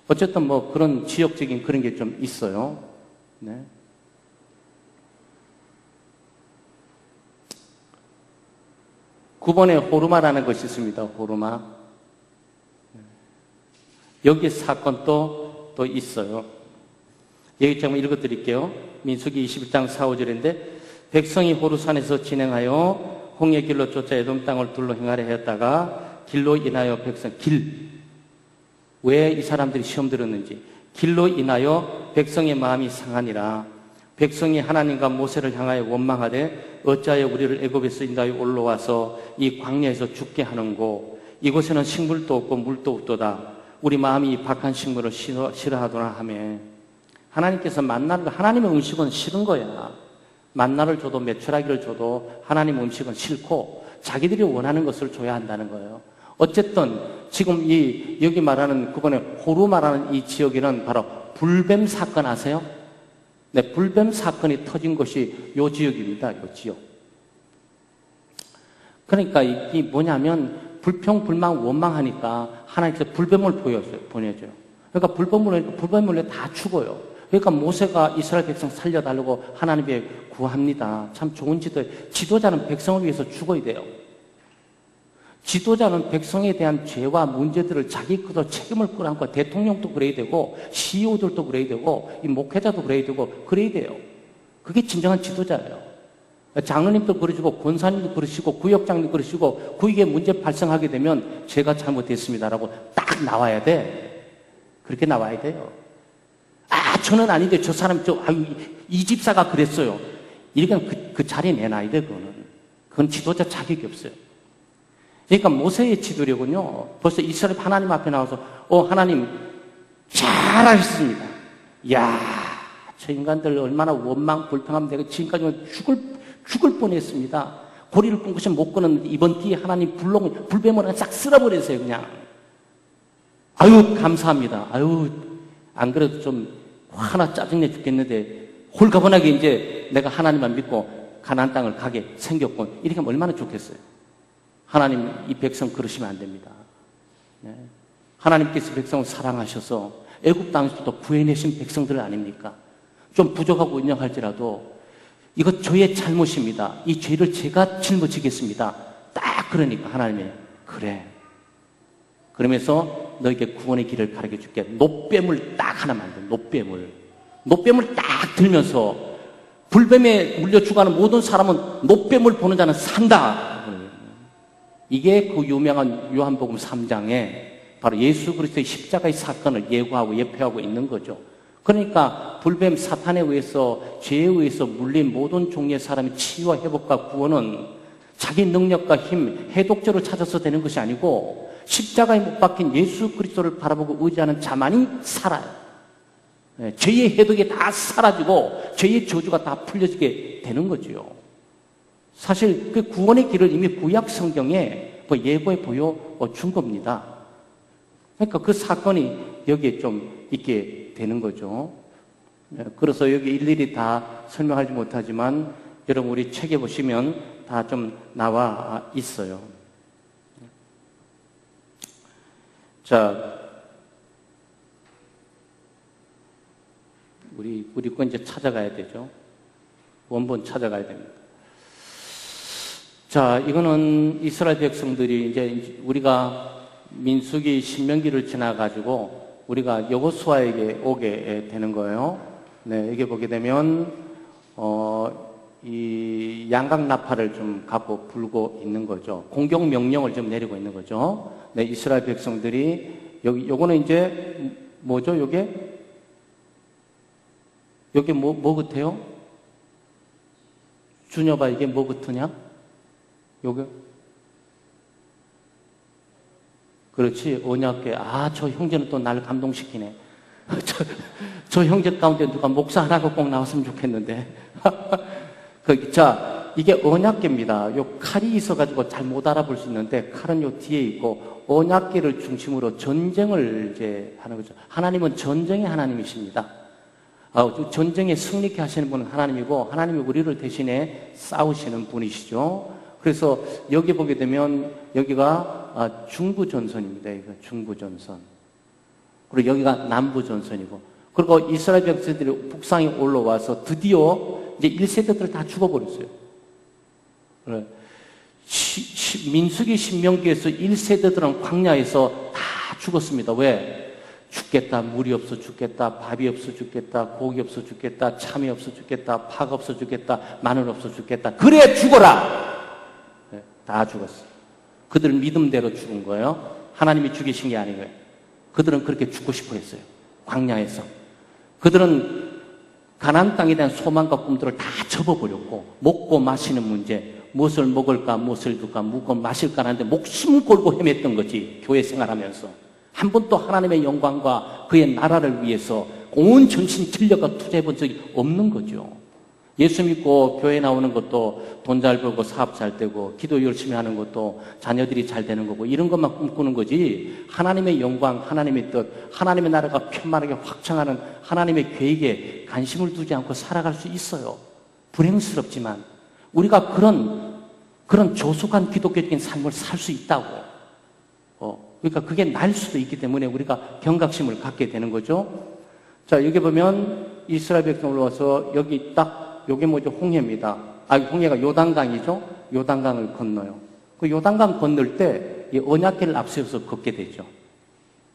어쨌든 그런 지역적인 그런 게 좀 있어요. 네. 구번에 호르마라는 것이 있습니다. 호르마. 여기 사건도 또 있어요. 여기 제가 읽어드릴게요. 민수기 21장 4, 5절인데, 백성이 호르산에서 진행하여 홍해 길로 쫓아 에돔 땅을 둘러 행하려 했다가 길로 인하여 왜 이 사람들이 시험 들었는지, 길로 인하여 백성의 마음이 상하니라. 백성이 하나님과 모세를 향하여 원망하되 어찌하여 우리를 애굽에서 인도하여 올라와서 이 광야에서 죽게 하는고, 이곳에는 식물도 없고 물도 없도다. 우리 마음이 이 박한 식물을 싫어하더라 하며, 하나님께서 하나님의 음식은 싫은 거야. 만나를 줘도 메추라기를 줘도 하나님 음식은 싫고 자기들이 원하는 것을 줘야 한다는 거예요. 어쨌든 지금 여기 말하는 그번에 호루 말하는 이 지역에는 바로 불뱀 사건 아세요? 네, 불뱀 사건이 터진 것이 이 지역입니다. 이 지역. 그러니까 이게 뭐냐면 불평불만 원망하니까 하나님께서 불뱀을 보내줘요. 그러니까 불뱀을 다 죽어요. 그러니까 모세가 이스라엘 백성 살려달라고 하나님께 구합니다. 참 좋은 지도자는 백성을 위해서 죽어야 돼요. 지도자는 백성에 대한 죄와 문제들을 자기 것으로 책임을 끌어안고, 대통령도 그래야 되고 CEO들도 그래야 되고 이 목회자도 그래야 되고 그래야 돼요. 그게 진정한 지도자예요. 장로님도 그러시고 권사님도 그러시고 구역장님도 그러시고 구역에 문제 발생하게 되면 제가 잘못했습니다라고 딱 나와야 돼. 그렇게 나와야 돼요. 저는 아닌데 저 사람 이 집사가 그랬어요. 이렇게 그 자리에 내놔야 돼. 그건 지도자 자격이 없어요. 그러니까 모세의 지도력은요, 벌써 이스라엘 하나님 앞에 나와서 하나님 잘하셨습니다. 이야, 저 인간들 얼마나 원망 불평하면 내가 지금까지 죽을 뻔했습니다. 고리를 끊고서 못 끊었는데 이번 기회에 하나님 불뱀을 싹 쓸어버렸어요, 그냥. 아유, 감사합니다. 아유, 안 그래도 좀 화나 짜증내 죽겠는데 홀가분하게 이제 내가 하나님만 믿고 가나안 땅을 가게 생겼군. 이렇게 하면 얼마나 좋겠어요. 하나님, 이 백성 그러시면 안 됩니다. 네. 하나님께서 백성을 사랑하셔서 애굽 땅에서부터 구해내신 백성들 아닙니까? 좀 부족하고 인정할지라도 이거 저의 잘못입니다. 이 죄를 제가 짊어지겠습니다. 딱 그러니까 하나님이 그래. 그러면서 너에게 구원의 길을 가르쳐 줄게. 노뱀을 딱 하나 만든 노뱀을 딱 들면서 불뱀에 물려 죽어가는 모든 사람은 노뱀을 보는 자는 산다. 이게 그 유명한 요한복음 3장에 바로 예수 그리스도의 십자가의 사건을 예고하고 예표하고 있는 거죠. 그러니까 불뱀 사탄에 의해서 죄에 의해서 물린 모든 종류의 사람의 치유와 회복과 구원은 자기 능력과 힘, 해독제로 찾아서 되는 것이 아니고 십자가에 못 박힌 예수 그리스도를 바라보고 의지하는 자만이 살아요. 죄의 해독이 다 사라지고 죄의 저주가 다 풀려지게 되는 거죠. 사실 그 구원의 길을 이미 구약 성경에 예고해 보여준 겁니다. 그러니까 그 사건이 여기에 좀 있게 되는 거죠. 그래서 여기 일일이 다 설명하지 못하지만 여러분 우리 책에 보시면 다 좀 나와 있어요. 자, 우리 거 이제 찾아가야 되죠. 원본 찾아가야 됩니다. 자, 이거는 이스라엘 백성들이 이제 우리가 민수기 신명기를 지나가지고 우리가 여호수아에게 오게 되는 거예요. 네, 여기 보게 되면, 이 양각 나팔을 좀 갖고 불고 있는 거죠. 공격 명령을 좀 내리고 있는 거죠. 네, 이스라엘 백성들이 요거는 이제 뭐죠? 요게 뭐 같아요? 주녀봐, 이게 뭐 같으냐? 요게? 그렇지, 언약궤. 저 형제는 또 나를 감동시키네. 저 형제 가운데 누가 목사 하나가 꼭 나왔으면 좋겠는데. 자, 이게 언약궤입니다. 요 칼이 있어가지고 잘 못 알아볼 수 있는데, 칼은 요 뒤에 있고, 언약궤를 중심으로 전쟁을 이제 하는 거죠. 하나님은 전쟁의 하나님이십니다. 전쟁에 승리케 하시는 분은 하나님이고, 하나님이 우리를 대신에 싸우시는 분이시죠. 그래서 여기 보게 되면, 여기가 중부전선입니다. 이거 중부전선. 그리고 여기가 남부전선이고, 그리고 이스라엘 백성들이 북상에 올라와서 드디어 이제 1세대들을 다 죽어버렸어요. 민수기 신명기에서 1세대들은 광야에서 다 죽었습니다. 왜? 죽겠다, 물이 없어 죽겠다, 밥이 없어 죽겠다, 고기 없어 죽겠다, 참이 없어 죽겠다, 파가 없어 죽겠다, 마늘 없어 죽겠다. 그래 죽어라! 네, 다 죽었어요. 그들은 믿음대로 죽은 거예요. 하나님이 죽이신 게 아니고요. 그들은 그렇게 죽고 싶어 했어요. 광야에서. 그들은 가나안 땅에 대한 소망과 꿈들을 다 접어버렸고, 먹고 마시는 문제, 무엇을 먹을까, 무엇을 둘까, 무엇을 마실까 하는데 목숨 걸고 헤맸던 거지. 교회 생활하면서. 한 번도 하나님의 영광과 그의 나라를 위해서 온 전신 전력과 투자해 본 적이 없는 거죠. 예수 믿고 교회 나오는 것도 돈 잘 벌고 사업 잘 되고 기도 열심히 하는 것도 자녀들이 잘 되는 거고 이런 것만 꿈꾸는 거지, 하나님의 영광, 하나님의 뜻, 하나님의 나라가 편만하게 확장하는 하나님의 계획에 관심을 두지 않고 살아갈 수 있어요. 불행스럽지만 우리가 그런 조속한 기독교적인 삶을 살 수 있다고. 그러니까 그게 날 수도 있기 때문에 우리가 경각심을 갖게 되는 거죠. 자, 여기 보면 이스라엘 백성 올라와서 여기 딱, 요게 뭐죠? 홍해입니다. 홍해가 요단강이죠? 요단강을 건너요. 그 요단강 건널 때 이 언약궤를 앞세워서 걷게 되죠.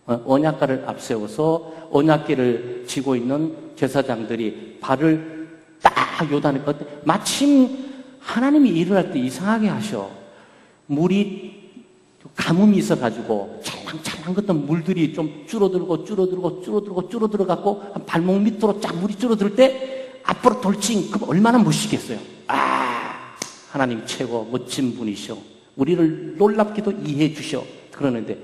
언약궤를 앞세워서 언약궤를 쥐고 있는 제사장들이 발을 딱 요단에 걷대. 마침 하나님이 일을 할 때 이상하게 하셔. 물이 가뭄이 있어가지고 찰랑찰랑 걷던 물들이 좀 줄어들어갖고 한 발목 밑으로 쫙 물이 줄어들 때 앞으로 돌진. 그럼 얼마나 멋있겠어요. 하나님 최고 멋진 분이셔. 우리를 놀랍게도 이해해 주셔. 그러는데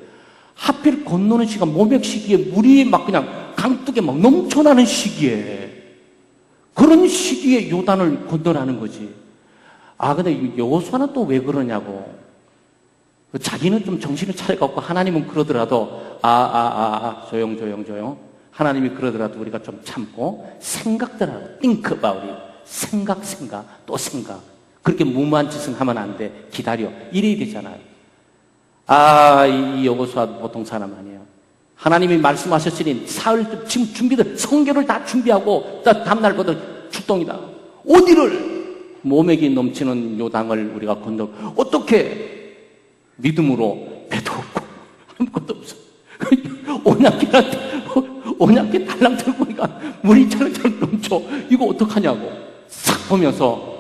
하필 건너는 시간 모백 시기에 물이 막 그냥 강둑에 막 넘쳐나는 시기에, 그런 시기에 요단을 건너라는 거지. 근데 여호수아는 또 왜 그러냐고. 자기는 좀 정신을 차려갖고 하나님은 그러더라도 조용. 하나님이 그러더라도 우리가 좀 참고 생각들 하고 think about it. 생각 또 생각. 그렇게 무모한 짓은 하면 안 돼. 기다려. 이래야 되잖아요. 이 여호수아 보통 사람 아니에요. 하나님이 말씀하셨으니 사흘 지금 준비들 성경을 다 준비하고 다음날부터 출동이다. 어디를 몸에게 넘치는 요당을 우리가 건너 어떻게 믿음으로 배도 없고 아무것도 없어. 온약게 달랑 들고 보니까 물이 차르차르 넘쳐. 이거 어떡하냐고. 싹 보면서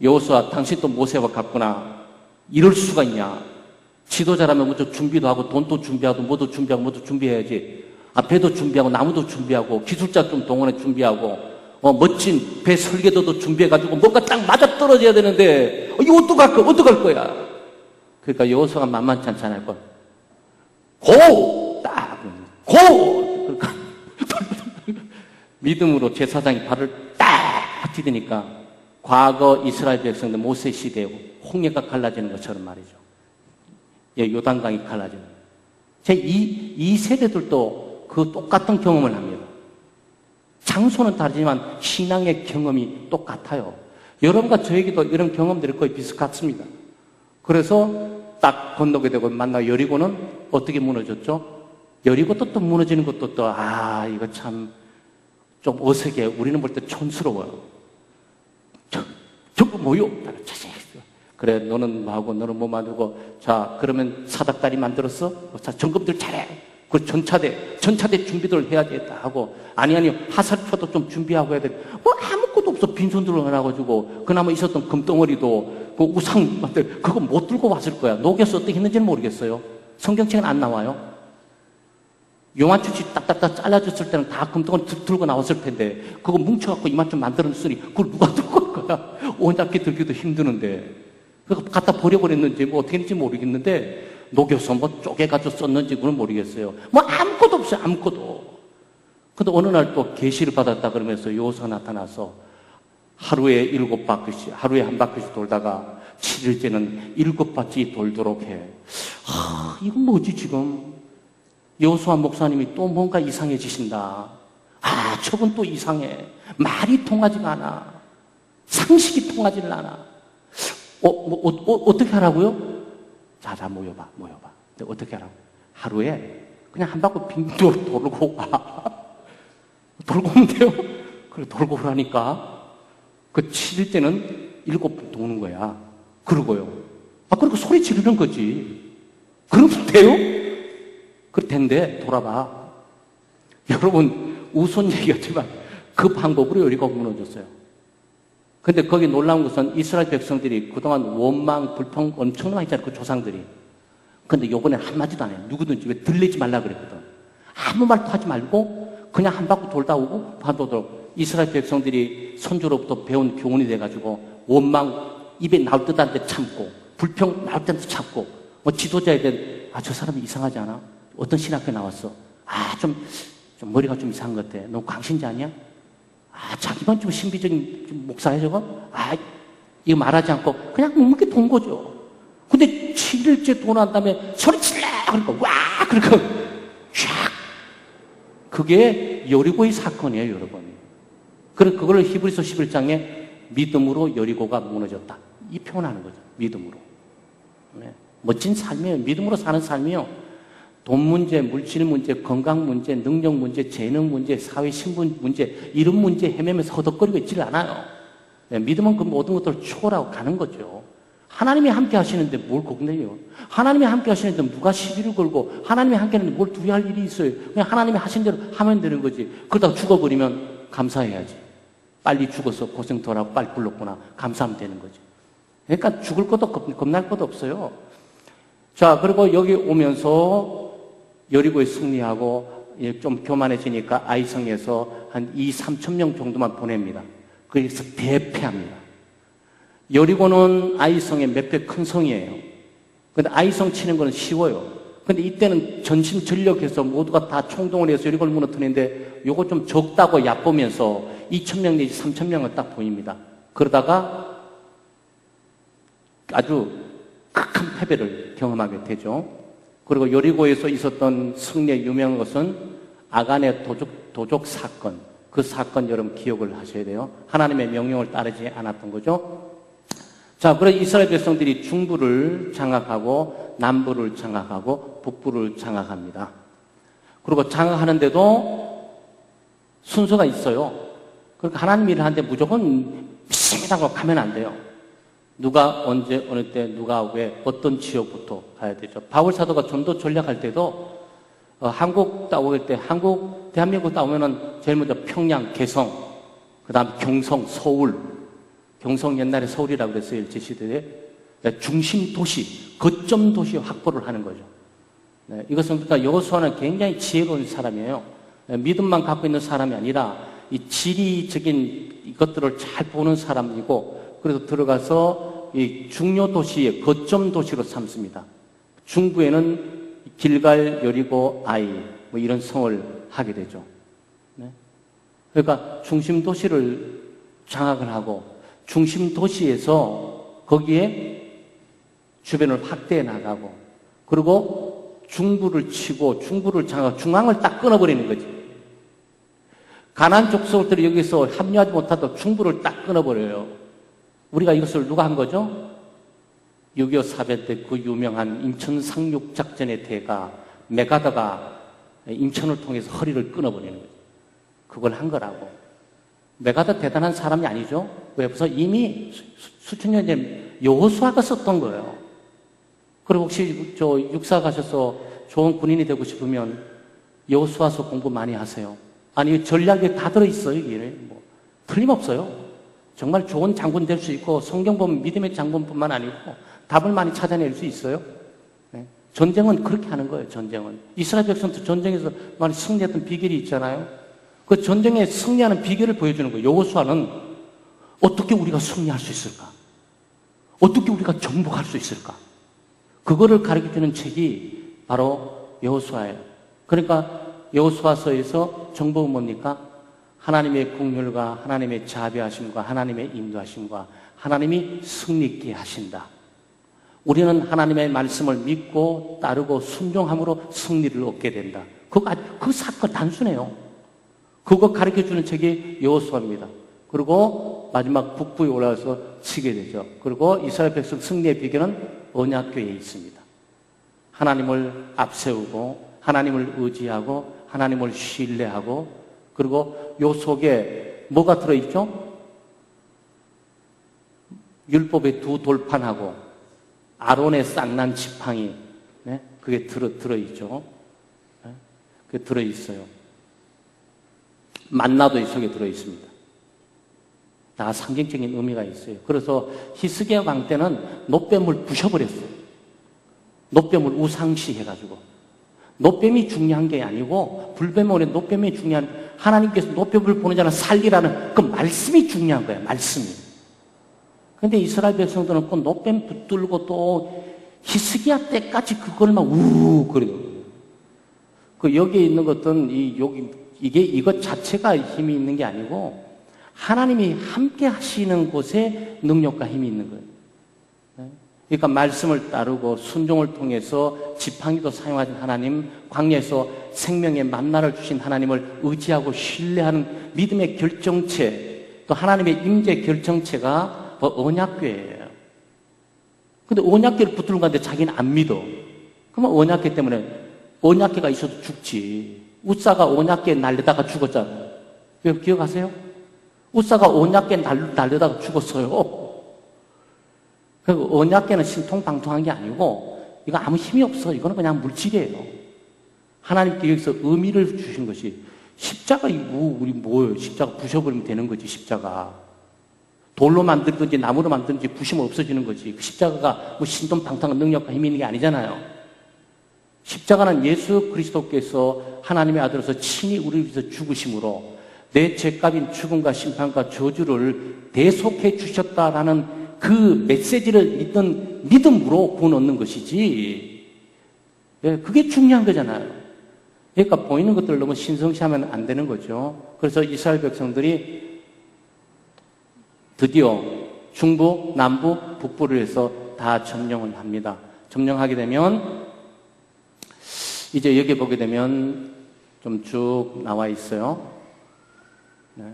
여호수아 당신 또 모세와 같구나. 이럴 수가 있냐. 지도자라면 먼저 준비도 하고 돈도 준비하고 뭐도 준비해야지. 배도 준비하고 나무도 준비하고 기술자 좀 동원해 준비하고 멋진 배 설계도도 준비해가지고 뭔가 딱 맞아 떨어져야 되는데 이거 어떡할 거야. 그러니까 여호수아가 만만치 않잖아요. 고! 그러니까 믿음으로 제사장이 발을 딱 디디니까 과거 이스라엘 백성들 모세 시대에 홍해가 갈라지는 것처럼 말이죠. 요단강이 갈라지는. 이 세대들도 그 똑같은 경험을 합니다. 장소는 다르지만 신앙의 경험이 똑같아요. 여러분과 저에게도 이런 경험들이 거의 비슷같습니다. 그래서 딱 건너게 되고 만나 여리고는 어떻게 무너졌죠? 여리고도 또 무너지는 것도 이거 참 좀 어색해. 우리는 볼 때 촌스러워요. 저거 뭐요? 그래, 너는 뭐하고, 너는 뭐 만들고, 자, 그러면 사닥다리 만들었어? 자, 점검들 잘해. 그 전차대 준비들 해야 되겠다 하고, 아니, 화살표도 좀 준비하고 해야 돼. 아무것도 없어. 빈손들로 해놔가지고, 그나마 있었던 금덩어리도, 그 우상 만들, 그거 못 들고 왔을 거야. 녹여서 어떻게 했는지는 모르겠어요. 성경책은 안 나와요. 용화추치 딱딱딱 잘라줬을 때는 다 금덩어리 들고 나왔을 텐데, 그거 뭉쳐갖고 이만큼 만들었으니, 그걸 누가 들고 올 거야? 온잡게 들기도 힘드는데. 그거 갖다 버려버렸는지 뭐 어떻게 했는지 모르겠는데 녹여서 뭐 쪼개가지고 썼는지 그건 모르겠어요. 뭐 아무것도 없어요. 아무것도. 근데 어느 날 또 계시를 받았다 그러면서 여호수아가 나타나서 하루에 7바퀴씩 하루에 한 바퀴씩 돌다가 7일째는 7바퀴 돌도록 해. 이건 뭐지 지금. 여호수아 목사님이 또 뭔가 이상해지신다. 저건 또 이상해. 말이 통하지가 않아. 상식이 통하지를 않아. 어떻게 하라고요? 자, 모여봐. 근데 어떻게 하라고? 하루에 그냥 한 바퀴 빙 돌고 와. 돌고 오면 돼요? 그래, 돌고 오라니까. 그 7일째는 7번 도는 거야. 그러고요. 그리고 소리 지르는 거지. 그러면 돼요? 그럴 텐데, 돌아봐. 여러분, 우스운 얘기였지만 그 방법으로 여리고가 무너졌어요. 근데 거기 놀라운 것은 이스라엘 백성들이 그동안 원망, 불평 엄청나게 했잖아요. 그 조상들이. 근데 요번에 한마디도 안 해요. 누구든지 왜 들리지 말라 그랬거든. 아무 말도 하지 말고 그냥 한 바퀴 돌다 오고 반도도록 이스라엘 백성들이 선조로부터 배운 교훈이 돼가지고 원망 입에 나올 듯한데 참고 불평 나올 듯한데 참고 지도자에 대한 저 사람이 이상하지 않아? 어떤 신학교에 나왔어? 좀 머리가 좀 이상한 것 같아. 너 광신자 아니야? 자기만 좀 신비적인 목사야, 저거? 이거 말하지 않고 그냥 묵묵히 돈 거죠. 근데 7일째 돈 한 다음에 소리 질러! 그러니까, 그러니까, 샥! 그게 여리고의 사건이에요, 여러분. 그걸 히브리서 11장에 믿음으로 여리고가 무너졌다. 이 표현하는 거죠. 믿음으로. 네. 멋진 삶이에요. 믿음으로 사는 삶이요. 돈 문제, 물질 문제, 건강 문제, 능력 문제, 재능 문제, 사회 신분 문제 이런 문제 헤매면서 허덕거리고 있지를 않아요. 네, 믿음은 그 모든 것들을 초월하고 가는 거죠. 하나님이 함께 하시는데 뭘 걱정해요? 하나님이 함께 하시는데 누가 시비를 걸고 하나님이 함께 하는데 뭘 두려워할 일이 있어요? 그냥 하나님이 하신 대로 하면 되는 거지. 그러다가 죽어버리면 감사해야지. 빨리 죽어서 고생 덜 하고 빨리 불렀구나. 감사하면 되는 거지. 그러니까 죽을 것도 겁날 것도 없어요. 자, 그리고 여기 오면서 여리고에 승리하고 좀 교만해지니까 아이성에서 한 2~3천 명 정도만 보냅니다. 거기서 대패합니다. 여리고는 아이성의 몇 배 큰 성이에요. 근데 아이성 치는 건 쉬워요. 근데 이때는 전심전력해서 모두가 다 총동을 해서 여리고를 무너뜨리는데 요거 좀 적다고 얕보면서 2,000명 내지 3,000명을 딱 보입니다. 그러다가 아주 큰 패배를 경험하게 되죠. 그리고 여리고에서 있었던 승리의 유명한 것은 아간의 도적 사건, 그 사건 여러분 기억을 하셔야 돼요. 하나님의 명령을 따르지 않았던 거죠. 자, 그래서 이스라엘 백성들이 중부를 장악하고 남부를 장악하고 북부를 장악합니다. 그리고 장악하는데도 순서가 있어요. 그러니까 하나님 일을 하는데 무조건 믿습니다고 가면 안 돼요. 누가 언제 어느 때 누가 왜 어떤 지역부터 가야 되죠. 바울 사도가 전도 전략할 때도 한국 따올 때 대한민국 따오면은 제일 먼저 평양, 개성, 그다음 경성, 서울. 경성 옛날에 서울이라고 그랬어요. 일제시대에. 중심 도시, 거점 도시 확보를 하는 거죠. 네, 이것은 그러니까 여호수아는 굉장히 지혜로운 사람이에요. 믿음만 갖고 있는 사람이 아니라 이 지리적인 것들을 잘 보는 사람이고, 그래서 들어가서 이 중요 도시의 거점 도시로 삼습니다. 중부에는 길갈, 여리고, 아이 뭐 이런 성을 하게 되죠. 네? 그러니까 중심 도시를 장악을 하고 중심 도시에서 거기에 주변을 확대해 나가고, 그리고 중부를 치고 중부를 장악, 중앙을 딱 끊어버리는 거지. 가나안 족속들이 여기서 합류하지 못하도록 중부를 딱 끊어버려요. 우리가 이것을 누가 한 거죠? 6.25 사변 때 그 유명한 인천 상륙 작전의 대가 메가더가 인천을 통해서 허리를 끊어버리는 거죠. 그걸 한 거라고. 메가더 대단한 사람이 아니죠. 왜? 그래서 이미 수천 년 전에 여호수아가 썼던 거예요. 그리고 혹시 저 육사 가셔서 좋은 군인이 되고 싶으면 여호수아서 공부 많이 하세요. 아니, 전략에 다 들어있어요. 이게 뭐 틀림없어요. 정말 좋은 장군 될 수 있고, 성경 보면 믿음의 장군뿐만 아니고 답을 많이 찾아낼 수 있어요. 네. 전쟁은 그렇게 하는 거예요. 전쟁은 이스라엘 백성도 전쟁에서 많이 승리했던 비결이 있잖아요. 그 전쟁에 승리하는 비결을 보여주는 거예요. 여호수아는 어떻게 우리가 승리할 수 있을까? 어떻게 우리가 정복할 수 있을까? 그거를 가르쳐주는 책이 바로 여호수아예요. 그러니까 여호수아서에서 정복은 뭡니까? 하나님의 긍휼과 하나님의 자비하심과 하나님의 인도하심과 하나님이 승리 있게 하신다. 우리는 하나님의 말씀을 믿고 따르고 순종함으로 승리를 얻게 된다. 그 사건 단순해요. 그거 가르쳐주는 책이 여호수아입니다. 그리고 마지막 북부에 올라와서 치게 되죠. 그리고 이스라엘 백성 승리의 비결은 언약궤에 있습니다. 하나님을 앞세우고 하나님을 의지하고 하나님을 신뢰하고, 그리고 요 속에 뭐가 들어있죠? 율법의 두 돌판하고 아론의 쌍난 지팡이, 네? 그게 들어있죠. 네? 그게 들어있어요. 만나도 이 속에 들어있습니다. 다 상징적인 의미가 있어요. 그래서 히스기야 왕 때는 놋뱀을 부셔버렸어요. 놋뱀을 우상시 해가지고. 놋뱀이 중요한 게 아니고, 불뱀원의 놋뱀이 중요한, 하나님께서 놋뱀을 보내자는 살리라는 그 말씀이 중요한 거예요. 말씀이. 근데 이스라엘 백성들은 그 놋뱀 붙들고 또 히스기야 때까지 그걸 막 그래요. 그 여기에 있는 것은 이것 자체가 힘이 있는 게 아니고 하나님이 함께 하시는 곳에 능력과 힘이 있는 거예요. 그러니까 말씀을 따르고 순종을 통해서 지팡이도 사용하신 하나님, 광야에서 생명의 만나를 주신 하나님을 의지하고 신뢰하는 믿음의 결정체, 또 하나님의 임재 결정체가 언약궤예요. 근데 언약궤를 붙들고 가는데 자기는 안 믿어. 그러면 언약궤 때문에, 언약궤가 있어도 죽지. 우사가 언약궤 날려다가 죽었잖아요. 기억하세요? 우사가 언약궤 날려다가 죽었어요. 그 언약궤는 신통방통한 게 아니고 이거 아무 힘이 없어. 이거는 그냥 물질이에요. 하나님께 여기서 의미를 주신 것이, 십자가 우리 뭐예요? 십자가 부셔버리면 되는 거지. 십자가 돌로 만들든지 나무로 만들든지 부시면 없어지는 거지. 그 십자가가 뭐 신통방통한 능력과 힘이 있는 게 아니잖아요. 십자가는 예수 그리스도께서 하나님의 아들로서 친히 우리를 위해서 죽으심으로 내 죄값인 죽음과 심판과 저주를 대속해 주셨다라는 그 메시지를 믿는 믿음으로 구원 얻는 것이지. 예, 그게 중요한 거잖아요. 그러니까 보이는 것들을 너무 신성시하면 안 되는 거죠. 그래서 이스라엘 백성들이 드디어 중부, 남부, 북부를 해서 다 점령을 합니다. 점령하게 되면 이제 여기 보게 되면 좀 쭉 나와 있어요. 네.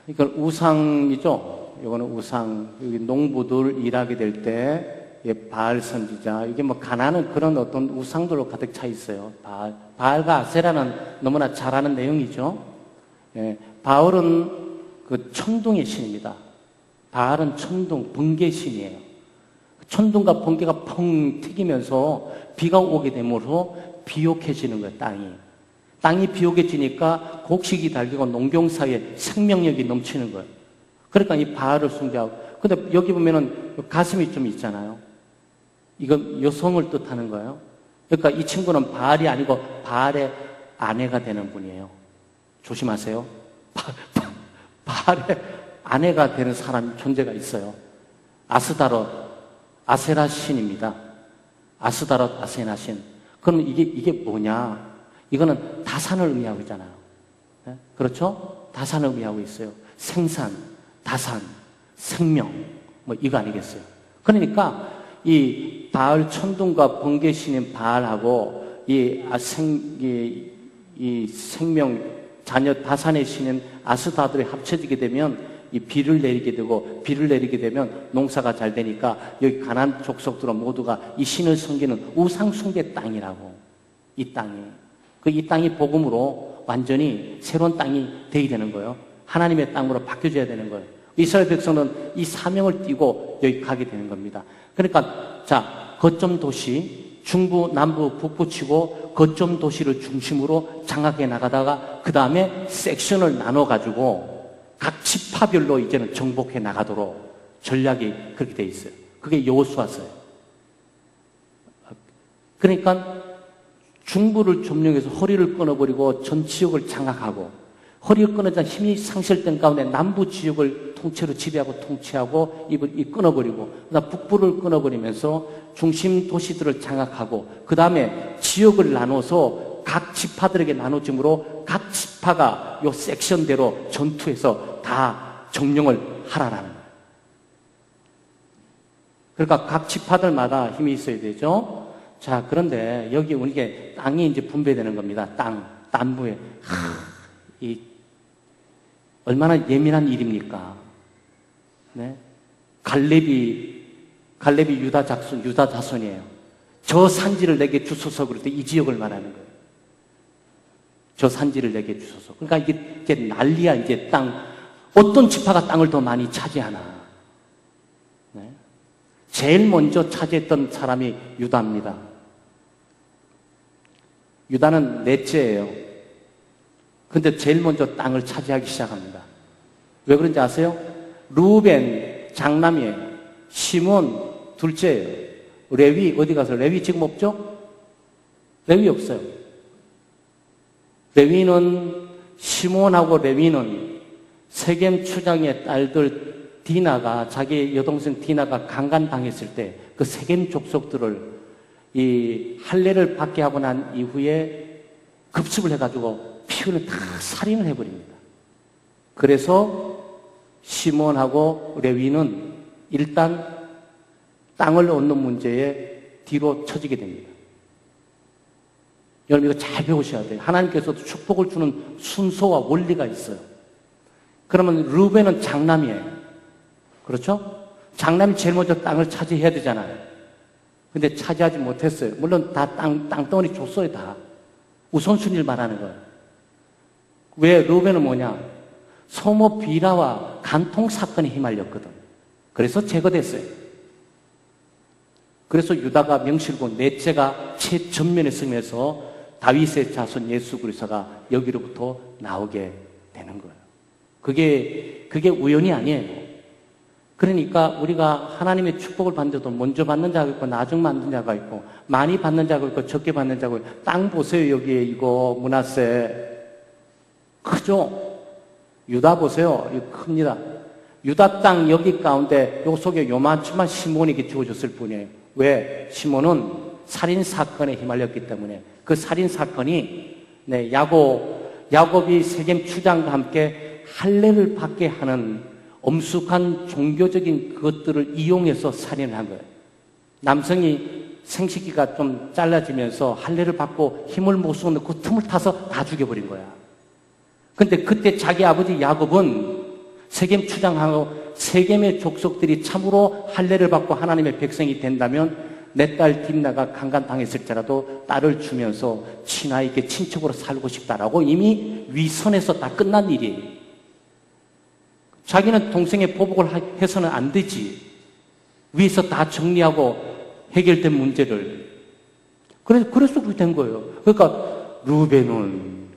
이건 우상이죠. 이거는 우상. 여기 농부들 일하게 될 때 바알 선지자. 이게 뭐 가나안은 그런 어떤 우상들로 가득 차 있어요. 바알과 아세라는 너무나 잘 아는 내용이죠. 예, 바알은 그 천둥의 신입니다. 바알은 천둥, 번개 신이에요. 천둥과 번개가 펑 튀기면서 비가 오게 되므로 비옥해지는 거예요, 땅이. 땅이 비옥해지니까 곡식이 달리고 농경사에 생명력이 넘치는 거예요. 그러니까 이 바알을 숭배하고. 근데 여기 보면은 가슴이 좀 있잖아요. 이건 여성을 뜻하는 거예요. 그러니까 이 친구는 바알이 아니고 바알의 아내가 되는 분이에요. 조심하세요. 바알의 아내가 되는 사람, 존재가 있어요. 아스다롯, 아세라 신입니다. 아스다롯, 아세라 신. 그럼 이게 뭐냐? 이거는 다산을 의미하고 있잖아요. 네? 그렇죠? 다산을 의미하고 있어요. 생산, 다산, 생명, 뭐 이거 아니겠어요? 그러니까 이 바알 천둥과 번개 신인 바알하고 이 생명 자녀 다산의 신인 아스다들이 합쳐지게 되면 이 비를 내리게 되고 비를 내리게 되면 농사가 잘 되니까 여기 가나안 족속들은 모두가 이 신을 섬기는 우상 숭배 땅이라고. 이 땅이. 이 땅이 복음으로 완전히 새로운 땅이 되게 되는 거예요. 하나님의 땅으로 바뀌어져야 되는 거예요. 이스라엘 백성은 이 사명을 띠고 여기 가게 되는 겁니다. 그러니까 자, 거점 도시 중부, 남부, 북부 치고 거점 도시를 중심으로 장악해 나가다가 그 다음에 섹션을 나눠가지고 각 지파별로 이제는 정복해 나가도록 전략이 그렇게 돼 있어요. 그게 여호수아서예요. 그러니까 중부를 점령해서 허리를 끊어버리고 전 지역을 장악하고 허리를 끊어자 힘이 상실된 가운데 남부 지역을 통째로 지배하고 통치하고 이 끊어버리고 그다음 북부를 끊어버리면서 중심 도시들을 장악하고 그 다음에 지역을 나눠서 각 지파들에게 나눠짐으로 각 지파가 요 섹션대로 전투해서 다 점령을 하라라는 거예요. 그러니까 각 지파들마다 힘이 있어야 되죠. 자, 그런데 여기 우리게 땅이 이제 분배되는 겁니다. 남부에. 얼마나 예민한 일입니까? 네? 갈렙이 유다 자손이에요. 저 산지를 내게 주소서 그럴 때 이 지역을 말하는 거예요. 저 산지를 내게 주소서. 그러니까 이게 난리야, 이제 땅. 어떤 지파가 땅을 더 많이 차지하나. 네? 제일 먼저 차지했던 사람이 유다입니다. 유다는 넷째예요. 근데 제일 먼저 땅을 차지하기 시작합니다. 왜 그런지 아세요? 루벤 장남이에요. 시몬 둘째예요. 레위 어디 가서 레위 지금 없죠? 레위 없어요. 레위는 시몬하고 레위는 세겜 추장의 딸들 디나가 자기 여동생 디나가 강간당했을 때 그 세겜 족속들을 이 할례를 받게 하고 난 이후에 급습을 해가지고 피를 다 살인을 해버립니다. 그래서 시몬하고 레위는 일단 땅을 얻는 문제에 뒤로 처지게 됩니다. 여러분 이거 잘 배우셔야 돼요. 하나님께서도 축복을 주는 순서와 원리가 있어요. 그러면 르우벤은 장남이에요. 그렇죠? 장남이 제일 먼저 땅을 차지해야 되잖아요. 근데 차지하지 못했어요. 물론 다 땅덩어리 줬어요, 다. 우선순위를 말하는 거예요. 왜 르우벤은 뭐냐? 소모 비라와 간통 사건에 휘말렸거든. 그래서 제거됐어요. 그래서 유다가 명실고 넷째가 최전면에 서면서 다윗의 자손 예수 그리스도가 여기로부터 나오게 되는 거예요. 그게 우연이 아니에요. 그러니까 우리가 하나님의 축복을 받는데도 먼저 받는 자가 있고 나중 받는 자가 있고 많이 받는 자가 있고 적게 받는 자가 있고 땅 보세요. 여기에 이거 므낫세 크죠? 유다 보세요. 이거 큽니다. 유다 땅 여기 가운데 요 속에 요만치만 시몬에게 주어졌을 뿐이에요. 왜? 시몬은 살인 사건에 휘말렸기 때문에 그 살인 사건이 야곱이 세겜 추장과 함께 할례를 받게 하는 엄숙한 종교적인 그것들을 이용해서 살인을 한 거예요. 남성이 생식기가 좀 잘라지면서 할례를 받고 힘을 못 쓰는 그 틈을 타서 다 죽여버린 거야. 근데 그때 자기 아버지 야곱은 세겜 추장하고 세겜의 족속들이 참으로 할례를 받고 하나님의 백성이 된다면 내 딸 딥나가 강간당했을지라도 딸을 주면서 친아 있게 친척으로 살고 싶다라고 이미 위선에서 다 끝난 일이에요. 자기는 동생의 보복을 해서는 안 되지. 위에서 다 정리하고 해결된 문제를. 그래서 그렇게 된 거예요. 그러니까 루벤은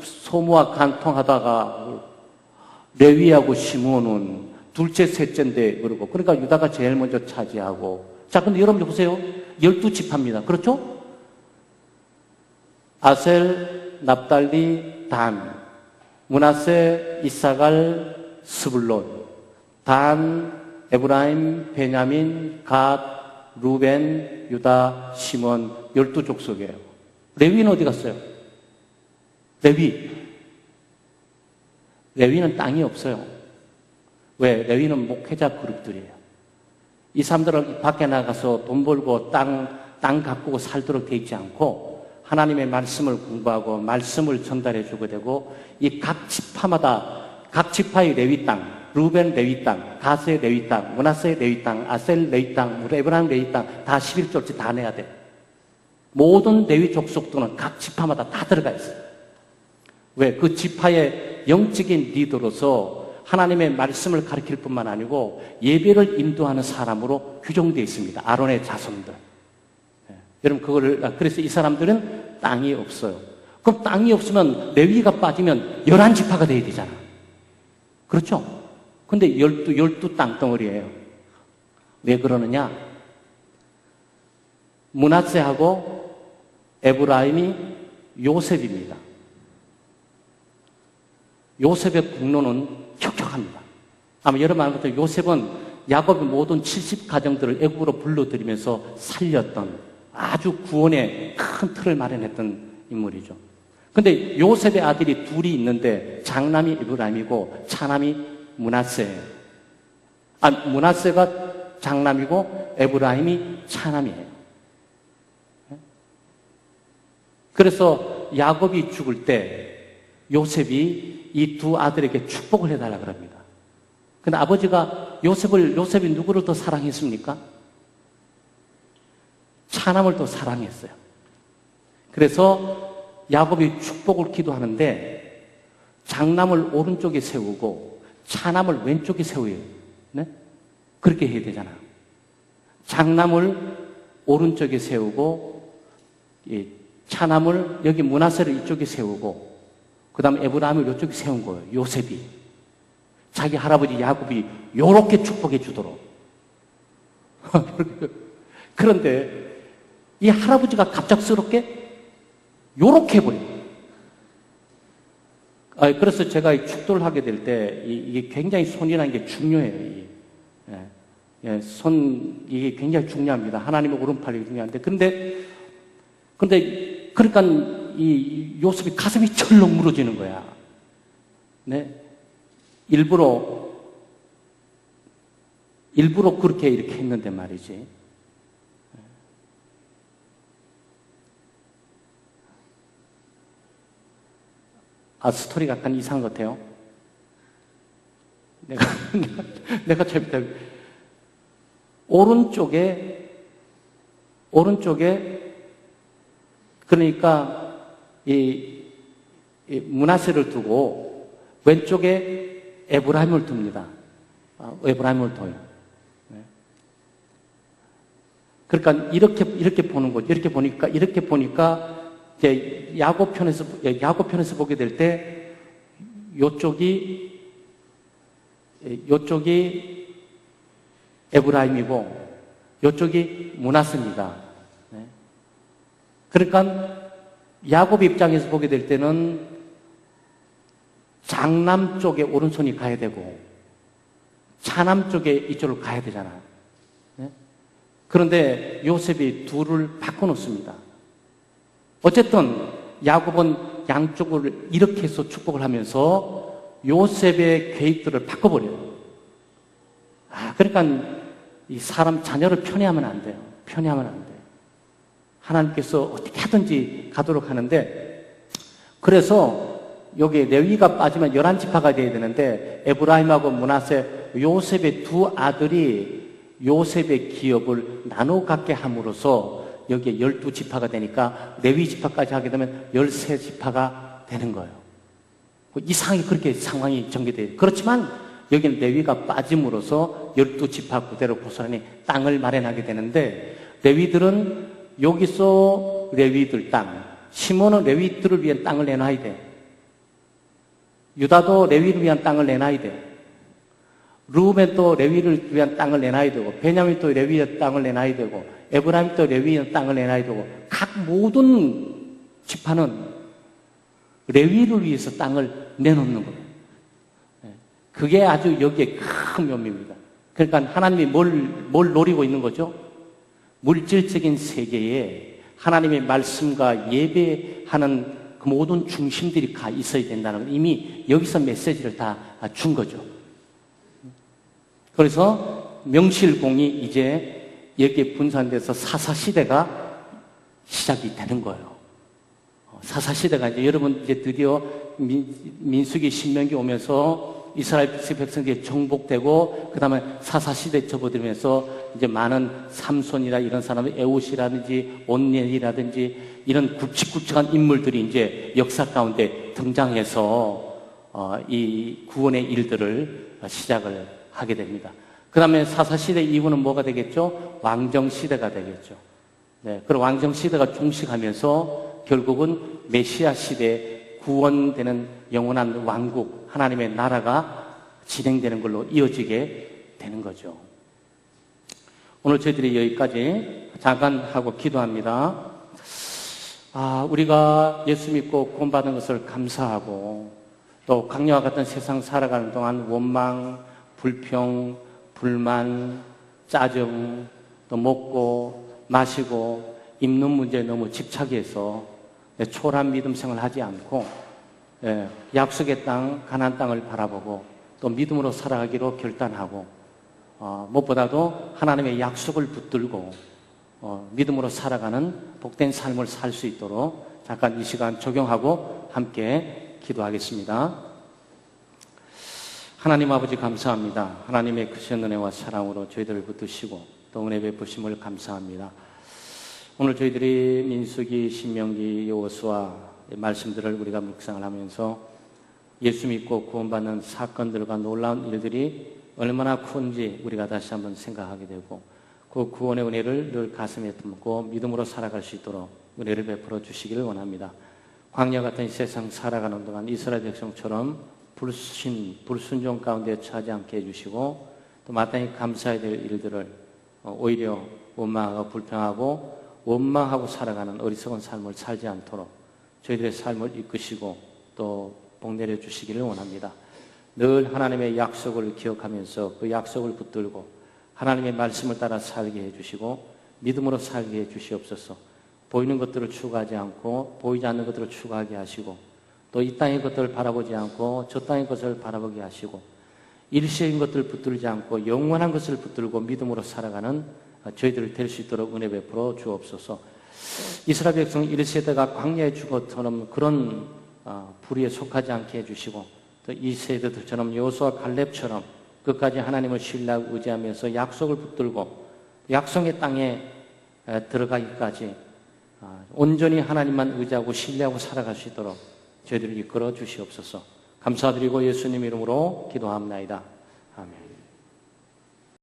소모와 간통하다가 레위하고 시몬은 둘째, 셋째인데 그러고 그러니까 유다가 제일 먼저 차지하고. 자, 근데 여러분들 보세요. 12지파입니다. 그렇죠? 아셀, 납달리, 단, 므낫세, 이사갈, 스불론, 단, 에브라임, 베냐민, 갓, 루벤, 유다, 시몬 12족속이에요. 레위는 어디 갔어요? 레위는 땅이 없어요. 왜? 레위는 목회자 그룹들이에요. 이 사람들은 밖에 나가서 돈 벌고 땅 가꾸고 살도록 돼 있지 않고 하나님의 말씀을 공부하고 말씀을 전달해 주게 되고 이 각 지파마다 각 지파의 레위 땅, 루벤 레위 땅, 가스의 레위 땅, 므낫세의 레위 땅, 아셀 레위 땅, 에브라임 레위 땅 다 11조씩 다 내야 돼. 모든 레위 족속들은 각 지파마다 다 들어가 있어요. 왜? 그 지파의 영적인 리더로서 하나님의 말씀을 가르칠 뿐만 아니고 예배를 인도하는 사람으로 규정되어 있습니다. 아론의 자손들. 여러분 그래서 이 사람들은 땅이 없어요. 그럼 땅이 없으면 레위가 빠지면 11지파가 돼야 되잖아. 그렇죠? 근데 12 땅덩어리예요. 왜 그러느냐? 므낫세하고 에브라임이 요셉입니다. 요셉의 국로는 혁혁합니다. 아마 여러분 아는 것처럼 요셉은 야곱의 모든 70가정들을 애국으로 불러들이면서 살렸던 아주 구원의 큰 틀을 마련했던 인물이죠. 근데 요셉의 아들이 둘이 있는데 장남이 에브라임이고 차남이 므낫세예요. 므낫세가 장남이고 에브라임이 차남이에요. 그래서 야곱이 죽을 때 요셉이 이 두 아들에게 축복을 해달라 그럽니다. 근데 아버지가 요셉이 누구를 더 사랑했습니까? 차남을 더 사랑했어요. 그래서 야곱이 축복을 기도하는데 장남을 오른쪽에 세우고 차남을 왼쪽에 세워요. 네? 그렇게 해야 되잖아요. 장남을 오른쪽에 세우고 차남을 여기 므낫세를 이쪽에 세우고 그 다음에 에브라임을 이쪽에 세운 거예요. 요셉이. 자기 할아버지 야곱이 요렇게 축복해 주도록. 그런데 이 할아버지가 갑작스럽게 요렇게 해버려요. 그래서 제가 축도를 하게 될 때 이게 굉장히 손이라는 게 중요해요. 이게 굉장히 중요합니다. 하나님의 오른팔이 중요한데. 근데 그러니까 이 요셉이 가슴이 철렁 무너지는 거야. 네. 일부러 그렇게 이렇게 했는데 말이지. 스토리가 약간 이상한 것 같아요. 내가 재밌다. 오른쪽에 그러니까 이 므낫세를 두고 왼쪽에 에브라임을 둡니다. 에브라임을 둬요. 네. 그러니까 이렇게 보는 거죠. 이렇게 보니까 이제 야곱 편에서 보게 될 때 요쪽이 에브라임이고 요쪽이 므낫세입니다. 네. 그러니까 야곱 입장에서 보게 될 때는 장남 쪽에 오른손이 가야 되고 차남 쪽에 이쪽으로 가야 되잖아요. 네? 그런데 요셉이 둘을 바꿔놓습니다. 어쨌든 야곱은 양쪽을 이렇게 해서 축복을 하면서 요셉의 계획들을 바꿔버려요. 그러니까 이 사람 자녀를 편애하면 안 돼요. 편애하면 안 돼요. 하나님께서 어떻게 하든지 가도록 하는데, 그래서 여기 레위가 빠지면 11지파가 돼야 되는데, 에브라임하고 므낫세, 요셉의 두 아들이 요셉의 기업을 나눠 갖게 함으로써 여기에 12지파가 되니까 레위 지파까지 하게 되면 13지파가 되는 거예요. 이상하게 그렇게 상황이 전개돼요. 그렇지만 여기는 레위가 빠짐으로써 12지파 그대로 고스란히 땅을 마련하게 되는데, 레위들은 여기서 레위들 땅, 시몬은 레위들을 위한 땅을 내놔야 돼. 유다도 레위를 위한 땅을 내놔야 돼. 루벤도 레위를 위한 땅을 내놔야 되고, 베냐민도 레위의 땅을 내놔야 되고, 에브라임도 레위의 땅을 내놔야 되고, 각 모든 지파는 레위를 위해서 땅을 내놓는 거예요. 그게 아주 여기에 큰 묘미입니다. 그러니까 하나님이 뭘 노리고 있는 거죠? 물질적인 세계에 하나님의 말씀과 예배하는 그 모든 중심들이 가 있어야 된다는 걸 이미 여기서 메시지를 다 준 거죠. 그래서 명실공히 이제 여기에 분산돼서 사사시대가 시작이 되는 거예요. 사사시대가 이제 여러분 이제 드디어 민수기 신명기 오면서 이스라엘 백성들이 정복되고, 그 다음에 사사시대에 접어들면서 이제 많은 삼손이라 이런 사람들, 에웃이라든지 온니엘이라든지 이런 굵직굵직한 인물들이 이제 역사 가운데 등장해서 이 구원의 일들을 시작을 하게 됩니다. 그 다음에 사사시대 이후는 뭐가 되겠죠? 왕정시대가 되겠죠. 네, 그리고 왕정시대가 종식하면서 결국은 메시아 시대 구원되는 영원한 왕국, 하나님의 나라가 진행되는 걸로 이어지게 되는 거죠. 오늘 저희들이 여기까지 잠깐 하고 기도합니다. 우리가 예수 믿고 구원받은 것을 감사하고, 또 강야와 같은 세상 살아가는 동안 원망, 불평, 불만, 짜증, 또 먹고 마시고 입는 문제에 너무 집착해서 초라한 믿음 생활을 하지 않고, 약속의 땅, 가나안 땅을 바라보고 또 믿음으로 살아가기로 결단하고, 무엇보다도 하나님의 약속을 붙들고 믿음으로 살아가는 복된 삶을 살 수 있도록 잠깐 이 시간 적용하고 함께 기도하겠습니다. 하나님 아버지 감사합니다. 하나님의 크신 은혜와 사랑으로 저희들을 붙드시고 또 은혜 베푸심을 감사합니다. 오늘 저희들이 민수기, 신명기, 여호수아 말씀들을 우리가 묵상을 하면서 예수 믿고 구원받는 사건들과 놀라운 일들이 얼마나 큰지 우리가 다시 한번 생각하게 되고, 그 구원의 은혜를 늘 가슴에 품고 믿음으로 살아갈 수 있도록 은혜를 베풀어 주시기를 원합니다. 광야 같은 세상 살아가는 동안 이스라엘 백성처럼 불순종 가운데 처하지 않게 해주시고, 또 마땅히 감사해야 될 일들을 오히려 원망하고 불평하고 원망하고 살아가는 어리석은 삶을 살지 않도록 저희들의 삶을 이끄시고 또 복내려 주시기를 원합니다. 늘 하나님의 약속을 기억하면서 그 약속을 붙들고 하나님의 말씀을 따라 살게 해주시고 믿음으로 살게 해주시옵소서. 보이는 것들을 추구하지 않고 보이지 않는 것들을 추구하게 하시고, 또 이 땅의 것들을 바라보지 않고 저 땅의 것을 바라보게 하시고, 일시적인 것들을 붙들지 않고 영원한 것을 붙들고 믿음으로 살아가는 저희들을 될 수 있도록 은혜 베풀어 주옵소서. 이스라엘 백성 1세대가 광야에 죽었처럼 그런 불의에 속하지 않게 해주시고, 또 이 세대들처럼 여호수아 갈렙처럼 끝까지 하나님을 신뢰하고 의지하면서 약속을 붙들고 약속의 땅에 들어가기까지 온전히 하나님만 의지하고 신뢰하고 살아갈 수 있도록 저희들을 이끌어 주시옵소서. 감사드리고 예수님 이름으로 기도합나이다. 아멘.